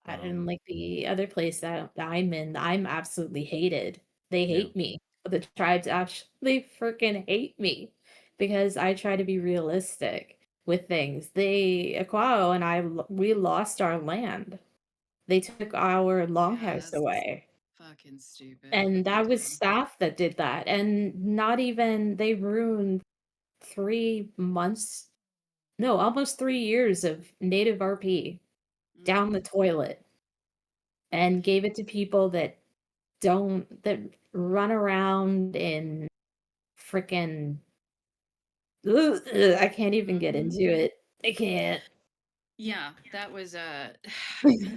and like the other place that I'm in, I'm absolutely hated. They Yeah. hate me. The tribes actually freaking hate me because I try to be realistic with things. Aquao and we lost our land. They took our Yeah, longhouse that's away. fucking stupid. What And they that was do. staff that did that. And not even, they ruined 3 months, no, almost 3 years of native RP down the Mhm. toilet and gave it to people that run around in freaking, I can't even get Mhm. into it. I can't. Yeah, that was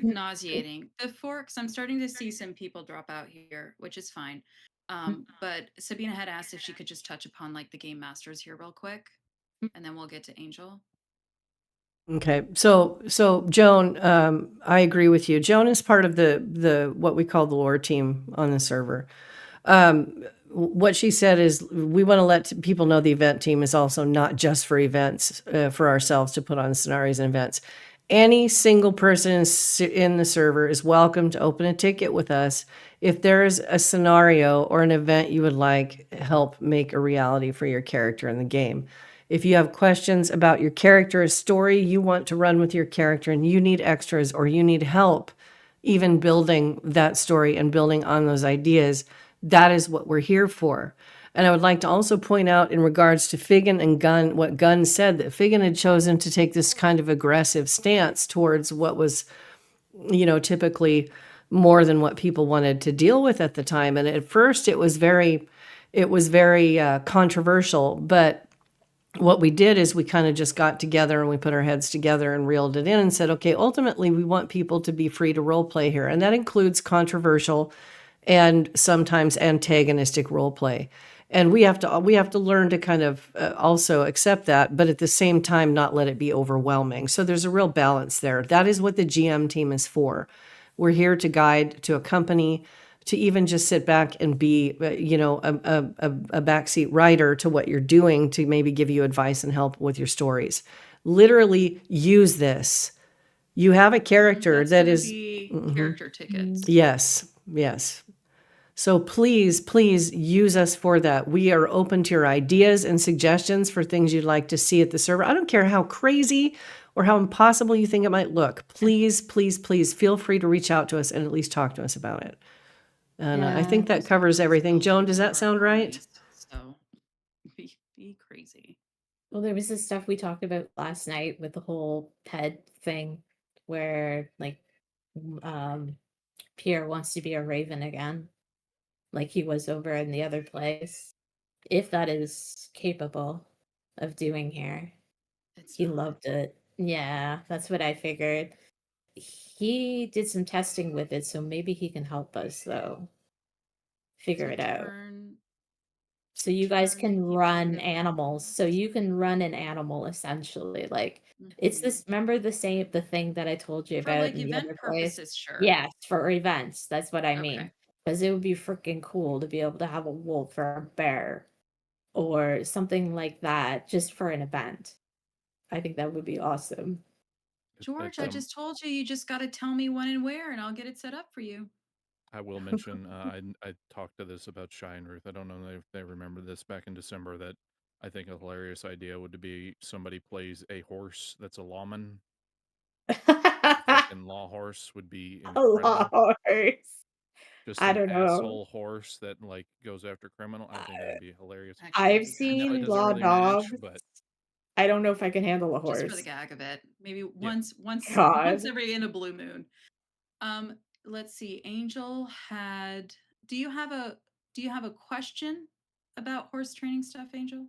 nauseating. The forks, I'm starting to see some people drop out here, which is fine. But Sabina had asked if she could just touch upon like the game masters here real quick, and then we'll get to Angel. Okay, so Joan, I agree with you. Joan is part of the what we call the lore team on the server. What she said is we want to let people know the event team is also not just for events, for ourselves to put on scenarios and events. Any single person in the server is welcome to open a ticket with us if there's a scenario or an event you would like help make a reality for your character in the game. If you have questions about your character, a story you want to run with your character, and you need extras or you need help even building that story and building on those ideas, that is what we're here for. And I would like to also point out in regards to Figgin and Gunn, what Gunn said, that Figgin had chosen to take this kind of aggressive stance towards what was, typically more than what people wanted to deal with at the time. And at first it was very controversial, but what we did is we kind of just got together and we put our heads together and reeled it in and said, okay, ultimately we want people to be free to role play here. And that includes controversial and sometimes antagonistic role play. And we have to learn to kind of also accept that, but at the same time, not let it be overwhelming. So there's a real balance there. That is what the GM team is for. We're here to guide, to accompany, to even just sit back and be, a backseat writer to what you're doing, to maybe give you advice and help with your stories. Literally use this. You have a character That's that gonna is, be character tickets. yes, yes. So please use us for that. We are open to your ideas and suggestions for things you'd like to see at the server. I don't care how crazy or how impossible you think it might look. Please feel free to reach out to us and at least talk to us about it. And I Yeah. think that This covers server is everything. built Joan, on does one that of our sound right? armies, so be crazy. Well, there was this stuff we talked about last night with the whole pet thing where like um Pierre wants to be a raven again, like he was over in the other place. If that is capable of doing here. It's He not. loved it. Yeah, that's what I figured. He did some testing with it, so maybe he can help us though figure To it out. turn So you guys the can people run into animals. So you can run an animal essentially. Like it's mhm. this, remember the thing that I told you For about like in the event other place? purposes, sure. Yes, for events. That's what I Okay. mean. Because it would be freaking cool to be able to have a wolf or a bear or something like that just for an event. I think that would be awesome. George, I But just told you, you just got to tell me when and where, and I'll get it set up for you. I will mention, I talked to this about Shy and Ruth. I don't know if they remember this back in December. That I think a hilarious idea would be somebody plays a horse that's a lawman. A fucking law horse would be A law incredible. horse. Just I some don't know. asshole horse that like goes after criminal. I think that'd be hilarious. Actually, that'd I've be kind I of know it seen doesn't raw funny. really match, dogs. but I don't know if I can handle a Just for the horse. gag of it. Maybe yeah. once God. every in a blue moon. Let's see. Angel had do you have a question about horse training stuff, Angel?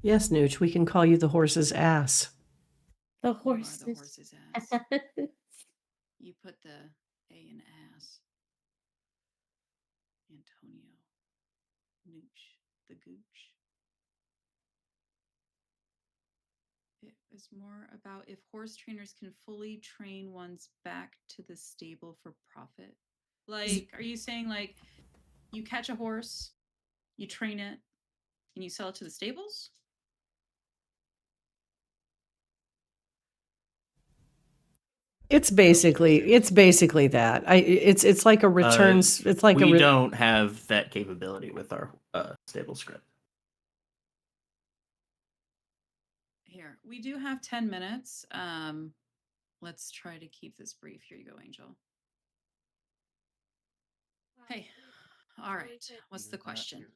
Yes, Nooch, we can call you the horse's ass. The You are the horses. horse's ass. You put the A in ass. Antonio. Nooch. The gooch. It was more about if horse trainers can fully train one's back to the stable for profit. Like, are you saying like you catch a horse, you train it, and you sell it to the stables? It's Sell it to the basically stables. that. It's like a returns. It's like We don't have that capability with our stable script. Here, we do have 10 minutes. Let's try to keep this brief. Here you go, Angel. Hey, all right. What's the question?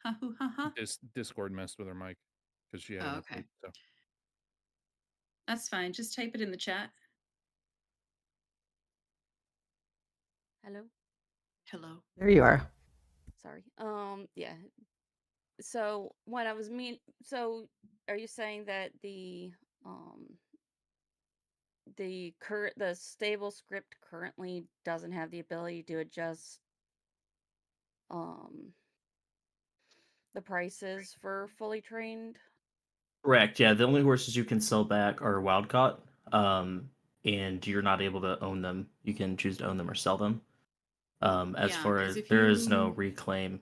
Ha hoo ha ha. Discord messed with her mic because she had it Oh, on okay. mute. So That's fine. Just type it in the chat. Hello. Hello. There you are. Sorry. Yeah. So what I was so are you saying that the stable script currently doesn't have the ability to adjust um the prices for fully trained? Correct. Yeah, the only horses you can sell back are wild caught, and you're not able to own them. You can choose to own them or sell them. As Yeah, far because as if there is no you reclaim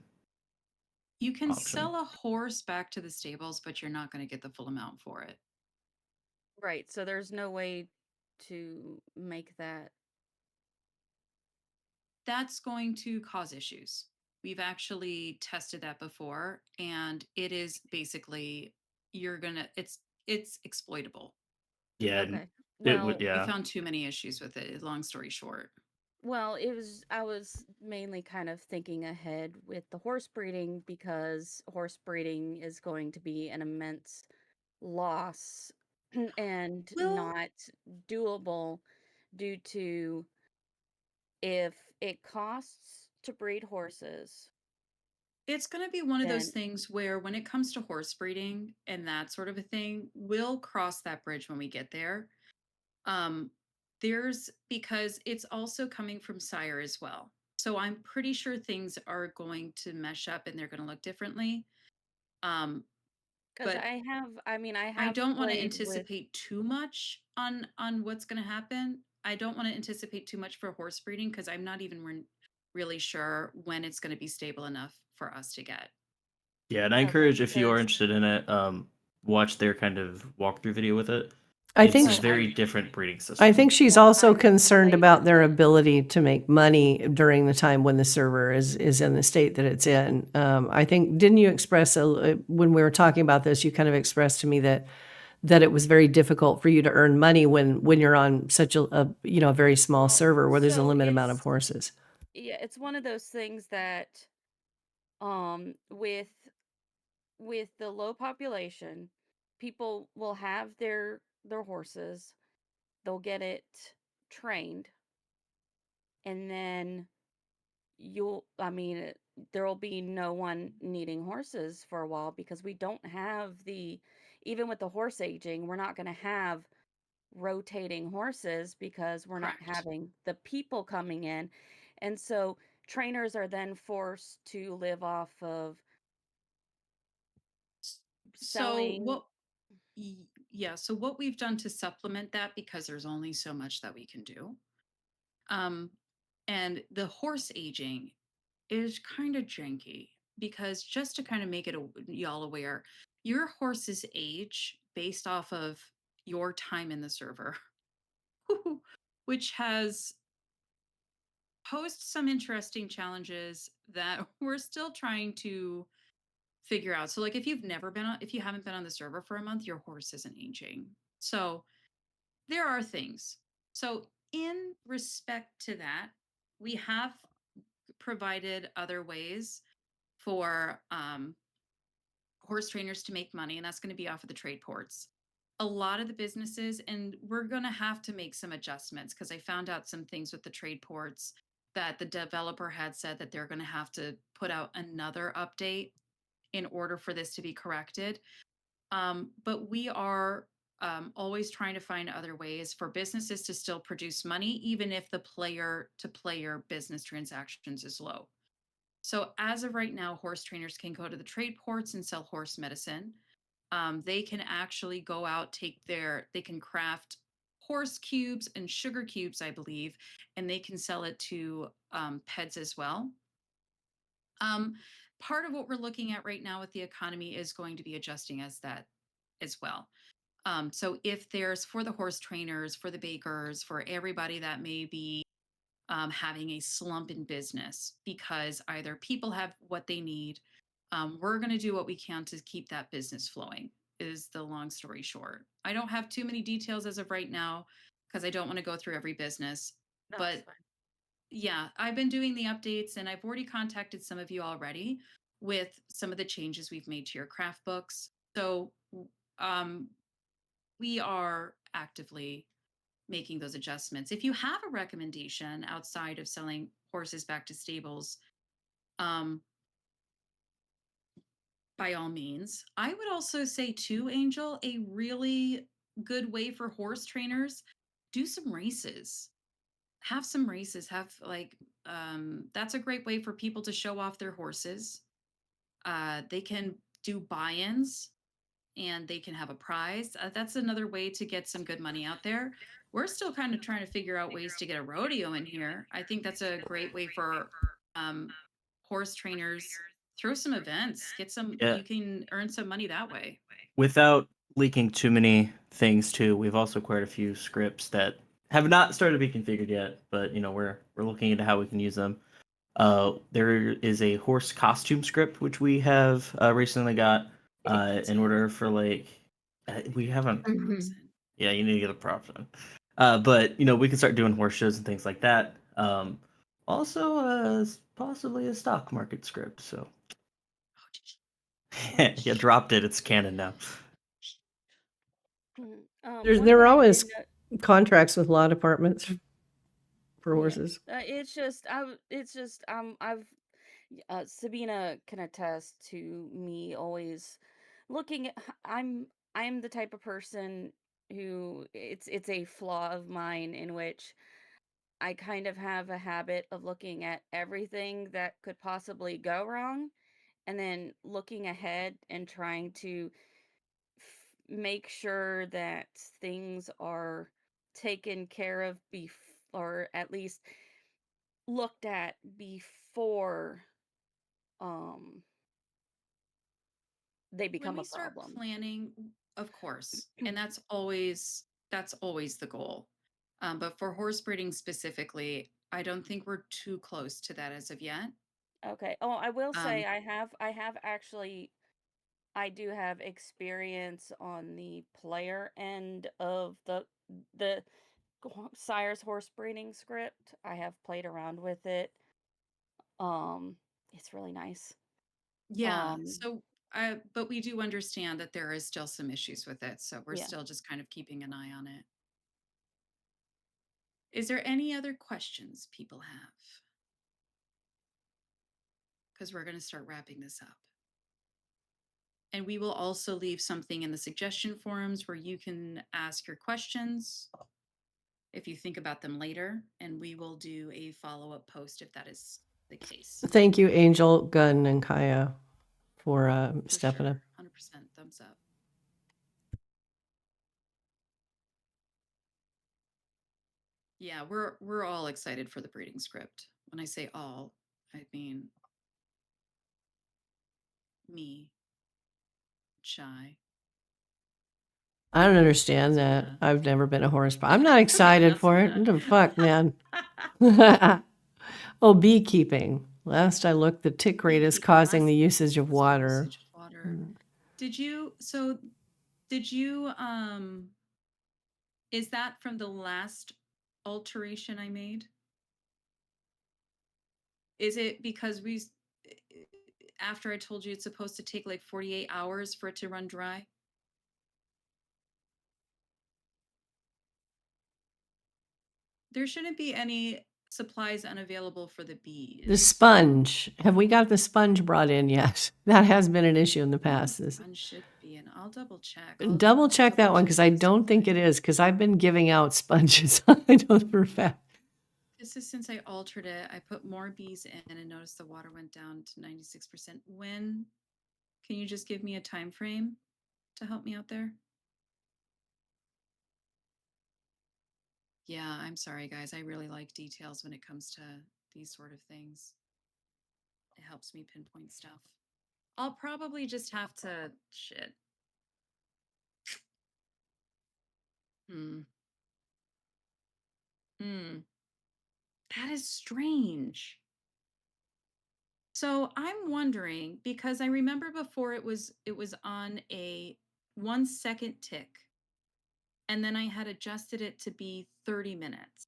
you can option. sell a horse back to the stables, but you're not going to get the full amount for it. Right. So there's no way to make that. That's going to cause issues. We've actually tested that before, and it is basically it's exploitable. Yeah, Okay. it would. Well, We Yeah, found too many issues with it. Long story short. I was mainly kind of thinking ahead with the horse breeding because horse breeding is going to be an immense loss and Well, not doable due to if it costs to breed horses, it's going to be one of those then things where when it comes to horse breeding and that sort of a thing, we'll cross that bridge when we get there. Um, there's because it's also coming from sire as well. So I'm pretty sure things are going to mesh up and they're going to look differently. Um, because but I I have don't want to played with. anticipate too much on what's going to happen. I don't want to anticipate too much for horse breeding because I'm not even really sure when it's going to be stable enough for us to get. yeah, and I Okay, encourage if you are because interested in it, watch their kind of walkthrough video with it. I It's think a well, very different breeding I system. think she's well, also I've concerned played about with their it. ability to make money during the time when the server is in the state that it's in. I think didn't you express when we were talking about this, you kind of expressed to me that it was very difficult for you to earn money when you're on such a a very small Well, server where there's a so limited amount of horses. it's one of those things that with the low population, people will have their horses, they'll get it trained, and then there'll be no one needing horses for a while because we don't have even with the horse aging, we're not going to have rotating horses because we're not Correct. having the people coming in. And so trainers are then forced to live off of So selling. yeah, so what we've done to supplement that because there's only so much that we can do. Um and the horse aging is kind of janky because just to kind of make it y'all aware, your horse's age based off of your time in the server, which has posed some interesting challenges that we're still trying to figure out. So like if you haven't been on the server for a month, your horse isn't aging. So there are things. So in respect to that, we have provided other ways for horse trainers to make money, and that's going to be off of the trade ports. A lot of the businesses, and we're going to have to make some adjustments because I found out some things with the trade ports that the developer had said that they're going to have to put out another update in order for this to be corrected. But we are always trying to find other ways for businesses to still produce money, even if the player to player business transactions is low. So as of right now, horse trainers can go to the trade ports and sell horse medicine. They can actually go out, they can craft horse cubes and sugar cubes, I believe, and they can sell it to pets as well. Part of what we're looking at right now with the economy is going to be adjusting as that as well. So if there's for the horse trainers, for the bakers, for everybody that may be having a slump in business because either people have what they need, we're going to do what we can to keep that business flowing, is the long story short. I don't have too many details as of right now because I don't want to go through every business. No, But it's fine. yeah, I've been doing the updates and I've already contacted some of you already with some of the changes we've made to your craft books. So um, we are actively making those adjustments. If you have a recommendation outside of selling horses back to stables, um, by all means. I would also say too, Angel, a really good way for horse trainers, do some races. Have some races. Have like that's a great way for people to show off their horses. They can do buy-ins and they can have a prize. That's another way to get some good money out there. We're still kind of trying to figure out ways to get a rodeo in here. I think that's a great way for um, horse trainers. Throw some events, get some, Yeah. you can earn some money that way. Without leaking too many things too, we've also acquired a few scripts that have not started to be configured yet, but we're looking into how we can use them. There is a horse costume script which we have recently got. In order for we haven't. Mhm. Yeah, you need to get a props in. But we can start doing horse shows and things like that. Also, possibly a stock market script. So yeah, dropped it. It's canon now. There, One there thing are I always did contracts with law departments for Yeah. horses. It's just I've Sabina can attest to me always looking at I'm the type of person who it's a flaw of mine in which I kind of have a habit of looking at everything that could possibly go wrong and then looking ahead and trying to make sure that things are taken care of or at least looked at before um they When become we a start problem. planning, of course, and that's always the goal. But for horse breeding specifically, I don't think we're too close to that as of yet. Okay. Oh, I will say Um, I have actually I do have experience on the player end of the Sire's horse breeding script. I have played around with it. Um it's really nice. Yeah. Um But we do understand that there is still some issues with it. So we're yeah. still just kind of keeping an eye on it. Is there any other questions people have? Because we're going to start wrapping this up. And we will also leave something in the suggestion forums where you can ask your questions if you think about them later. And we will do a follow up post if that is the case. Thank you, Angel, Gunn, and Kaya for For stepping up. sure. 100% thumbs up. Yeah, we're all excited for the breeding script. When I say all, I mean me, Shy. I don't understand that. Sabina. I've never been a horse, but I'm not Okay, excited that's for it. Sabina. What the fuck, man? Oh, beekeeping. Last I looked, the tick rate is causing the Last usage of water. usage of water. Mm. Did you is that from the last alteration I made? Is it because after I told you it's supposed to take like 48 hours for it to run dry? There shouldn't be any supplies unavailable for the bees. The sponge. Have we got the sponge brought in yet? That has been an issue in the past. Sponge should be in. I'll double check. Double check that one because I don't think it is, because I've been giving out sponges. I know for a fact. This is since I altered it. I put more bees in and noticed the water went down to 96%. When? Can you just give me a time frame to help me out there? Yeah, I'm sorry, guys. I really like details when it comes to these sort of things. It helps me pinpoint stuff. I'll probably just have to shit. Hmm. That is strange. So I'm wondering, because I remember before it was on a 1 second tick, and then I had adjusted it to be 30 minutes.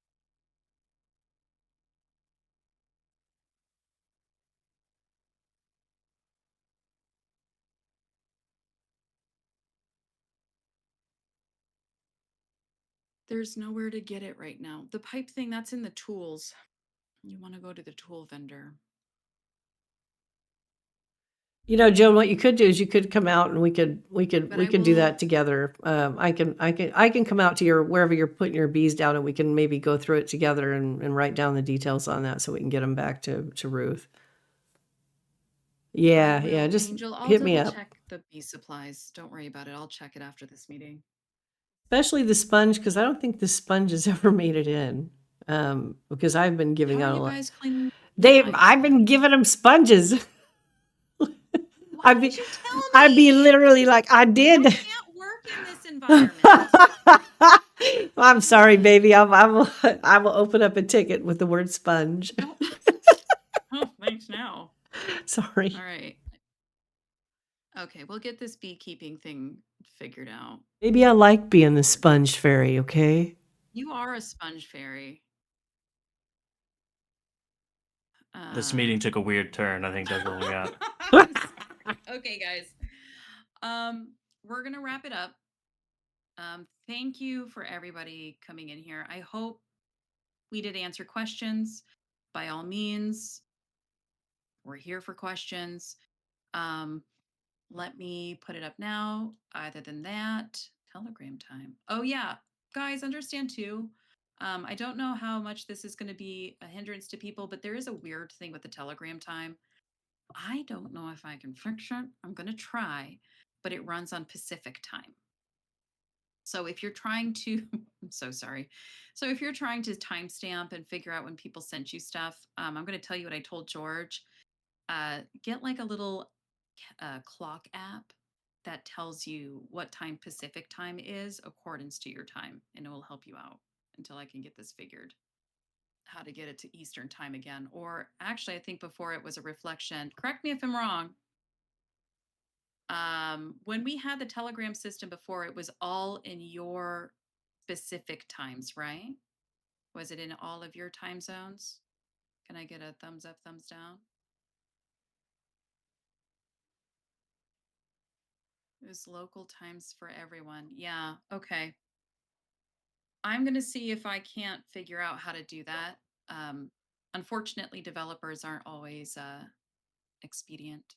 There's nowhere to get it right now. The pipe thing, that's in the tools. You want to go to the tool vendor. You know, Joan, what you could do is you could come out and we could But I do will- that together. I can come out to your wherever you're putting your bees down, and we can maybe go through it together and write down the details on that so we can get them back to Ruth. Yeah, I yeah, will, just Angel, I'll hit me double up. check the bee supplies. Don't worry about it. I'll check it after this meeting. Especially the sponge, because I don't think the sponge has ever made it in. Because I've been giving How out are a you lot. guys cleaning? I've been giving them sponges. Why did you tell me? I'd be literally like, I did. You can't work in this environment. I'm sorry, baby. I will open up a ticket with the word sponge. No. Oh, thanks now. Sorry. All right. Okay, we'll get this beekeeping thing figured out. Maybe I like being the sponge fairy, okay? You are a sponge fairy. This meeting took a weird turn. I think that's what we got. I'm sorry. Okay, guys. We're gonna wrap it up. Thank you for everybody coming in here. I hope we did answer questions. By all means, we're here for questions. Let me put it up now. Other than that, Telegram time. Oh yeah, guys, understand too. I don't know how much this is going to be a hindrance to people, but there is a weird thing with the Telegram time. I don't know if I can fix it. I'm going to try, but it runs on Pacific time. So if you're trying to, I'm so sorry. So if you're trying to timestamp and figure out when people sent you stuff, I'm going to tell you what I told George. Get like a little clock app that tells you what time Pacific time is accordance to your time, and it will help you out until I can get this figured. How to get it to Eastern time again. Or actually, I think before it was a reflection. Correct me if I'm wrong. When we had the Telegram system before, it was all in your specific times, right? Was it in all of your time zones? Can I get a thumbs up, thumbs down? It was local times for everyone. Yeah, okay. I'm going to see if I can't figure out how to do that. Unfortunately, developers aren't always expedient.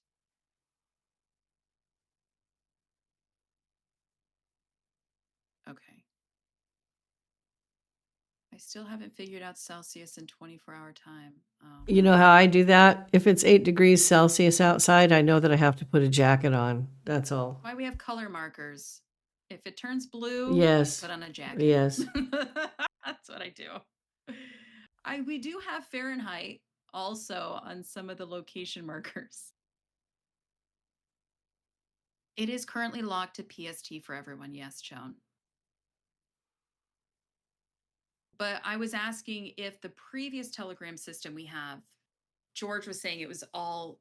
Okay. I still haven't figured out Celsius in 24-hour time. Oh. You know how I do that? If it's 8 degrees Celsius outside, I know that I have to put a jacket on. That's all. Why we have color markers. If it turns blue, Yes. put on a jacket. Yes. That's what I do. We do have Fahrenheit also on some of the location markers. It is currently locked to PST for everyone. Yes, Joan. But I was asking if the previous telegram system we have, George was saying it was all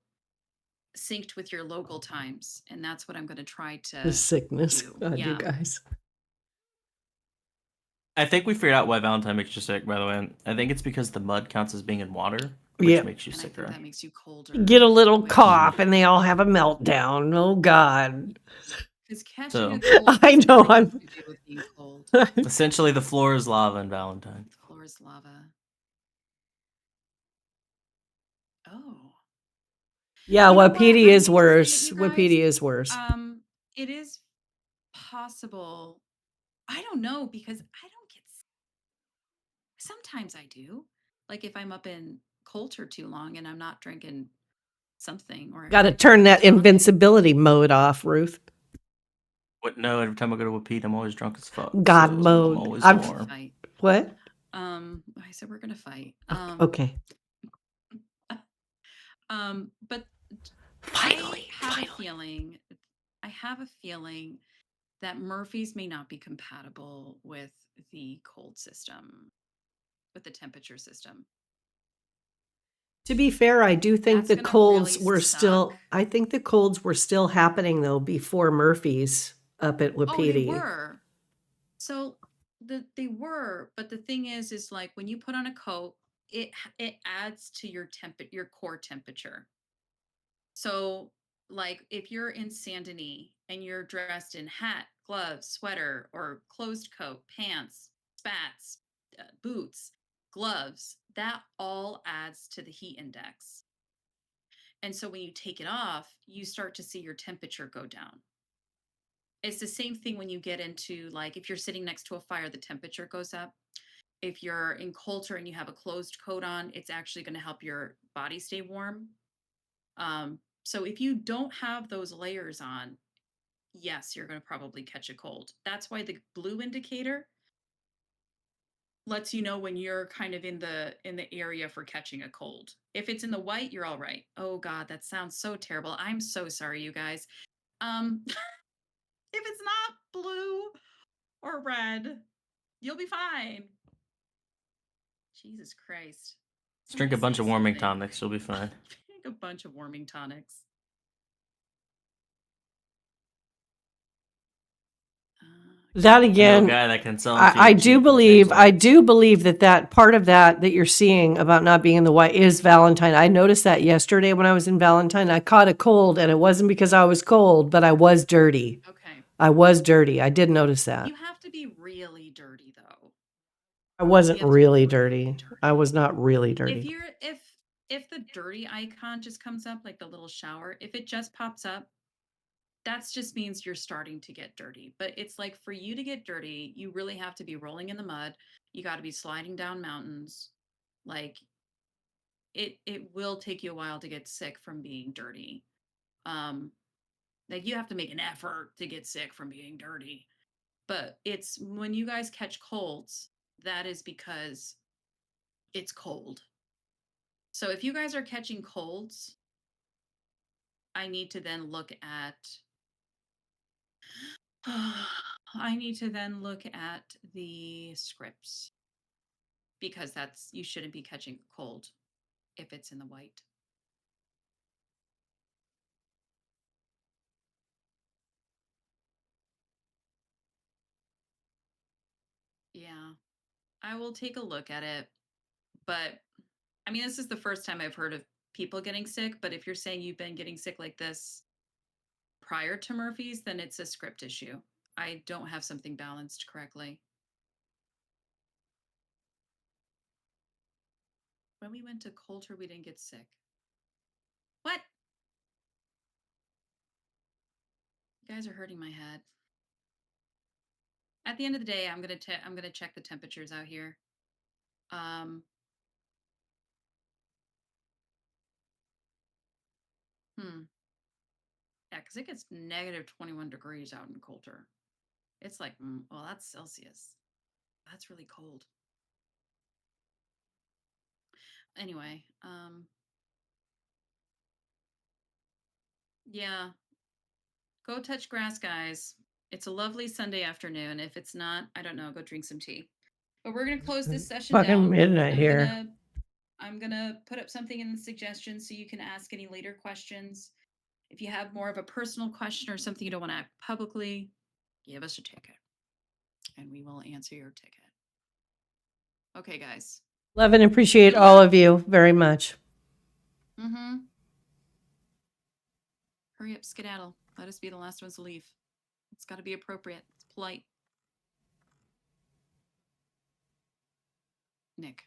synced with your local times, and that's what I'm going to try The to sickness do. on you Yeah. guys. I think we figured out why Valentine makes you sick, by the way. I think it's because the mud counts as being in water, which Yeah. makes you And I think sicker. that makes you colder. Get a little which- cough and they all have a meltdown. Oh God. Because catching So- a cold I has know, nothing I'm- to do with being cold. Essentially, the floor is lava in Valentine. The floor is lava. Oh. Yeah, You know what? Wapiti I is hate to say it, worse. you guys. Wapiti is worse. It is possible. I don't know because I don't get sick. Sometimes I do. Like if I'm up in Coulter too long and I'm not drinking something or Got to turn that tonic. invincibility mode off, Ruth. What? No, every time I go to Wapiti, I'm always drunk as fuck. God so mode. I'm always I'm- warm. Fight. What? I said we're gonna fight. Okay. But Finally. I have a feeling that Murphy's may not be compatible with the cold system, with the temperature system. To be fair, I do think That's the gonna colds really were still. suck. I think the colds were still happening though before Murphy's up at Wapiti. Oh, they were. So they were, but the thing is like when you put on a coat, it adds to your your core temperature. So like if you're in Saint Denis and you're dressed in hat, gloves, sweater, or closed coat, pants, spats, boots, gloves, that all adds to the heat index. And so when you take it off, you start to see your temperature go down. It's the same thing when you get into like if you're sitting next to a fire, the temperature goes up. If you're in Coulter and you have a closed coat on, it's actually going to help your body stay warm. So if you don't have those layers on, yes, you're going to probably catch a cold. That's why the blue indicator lets you know when you're kind of in the area for catching a cold. If it's in the white, you're all right. Oh God, that sounds so terrible. I'm so sorry, you guys. If it's not blue or red, you'll be fine. Jesus Christ. Just drink a Somebody bunch say of warming something. tonics, you'll be fine. Drink a bunch of warming tonics. That I know a again, guy that can sell them to you I cheap do and it believe. tastes I right. do believe that part of that you're seeing about not being in the white is Valentine. I noticed that yesterday when I was in Valentine. I caught a cold, and it wasn't because I was cold, but I was dirty. Okay. I was dirty. I did notice that. You have to be really dirty though. I wasn't You have to be really really dirty. dirty. I was not really dirty. If you're if the dirty icon just comes up like the little shower, if it just pops up, that just means you're starting to get dirty. But it's like for you to get dirty, you really have to be rolling in the mud. You got to be sliding down mountains. Like it will take you a while to get sick from being dirty. Like you have to make an effort to get sick from being dirty. But it's when you guys catch colds, that is because it's cold. So if you guys are catching colds, I need to then look at the scripts because that's you shouldn't be catching a cold if it's in the white. Yeah. I will take a look at it. But I mean, this is the first time I've heard of people getting sick, but if you're saying you've been getting sick like this prior to Murphy's, then it's a script issue. I don't have something balanced correctly. When we went to Coulter, we didn't get sick. What? You guys are hurting my head. At the end of the day, I'm gonna check the temperatures out here. Yeah, because it gets negative 21 degrees out in Coulter. It's like, well, that's Celsius. That's really cold. Anyway, yeah. Go touch grass, guys. It's a lovely Sunday afternoon. If it's not, I don't know, go drink some tea. But we're gonna close this session Fucking down. midnight here. I'm gonna put up something in the suggestions so you can ask any later questions. If you have more of a personal question or something you don't want to ask publicly, give us a ticket, and we will answer your ticket. Okay, guys. Love and appreciate Good all luck. of you very much. Mm-hmm. Hurry up, skedaddle. Let us be the last ones to leave. It's got to be appropriate. It's polite. Nick.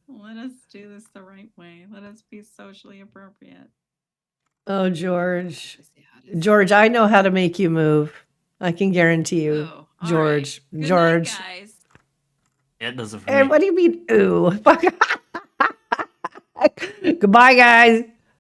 Let us do this the right way. Let us be socially appropriate. Oh, George. Let's see how it is. George, I know how to make you move. I can guarantee you. Oh, all George. right. Good George. night, guys. Yeah, it does it for And me. what do you mean, ooh? Goodbye, guys.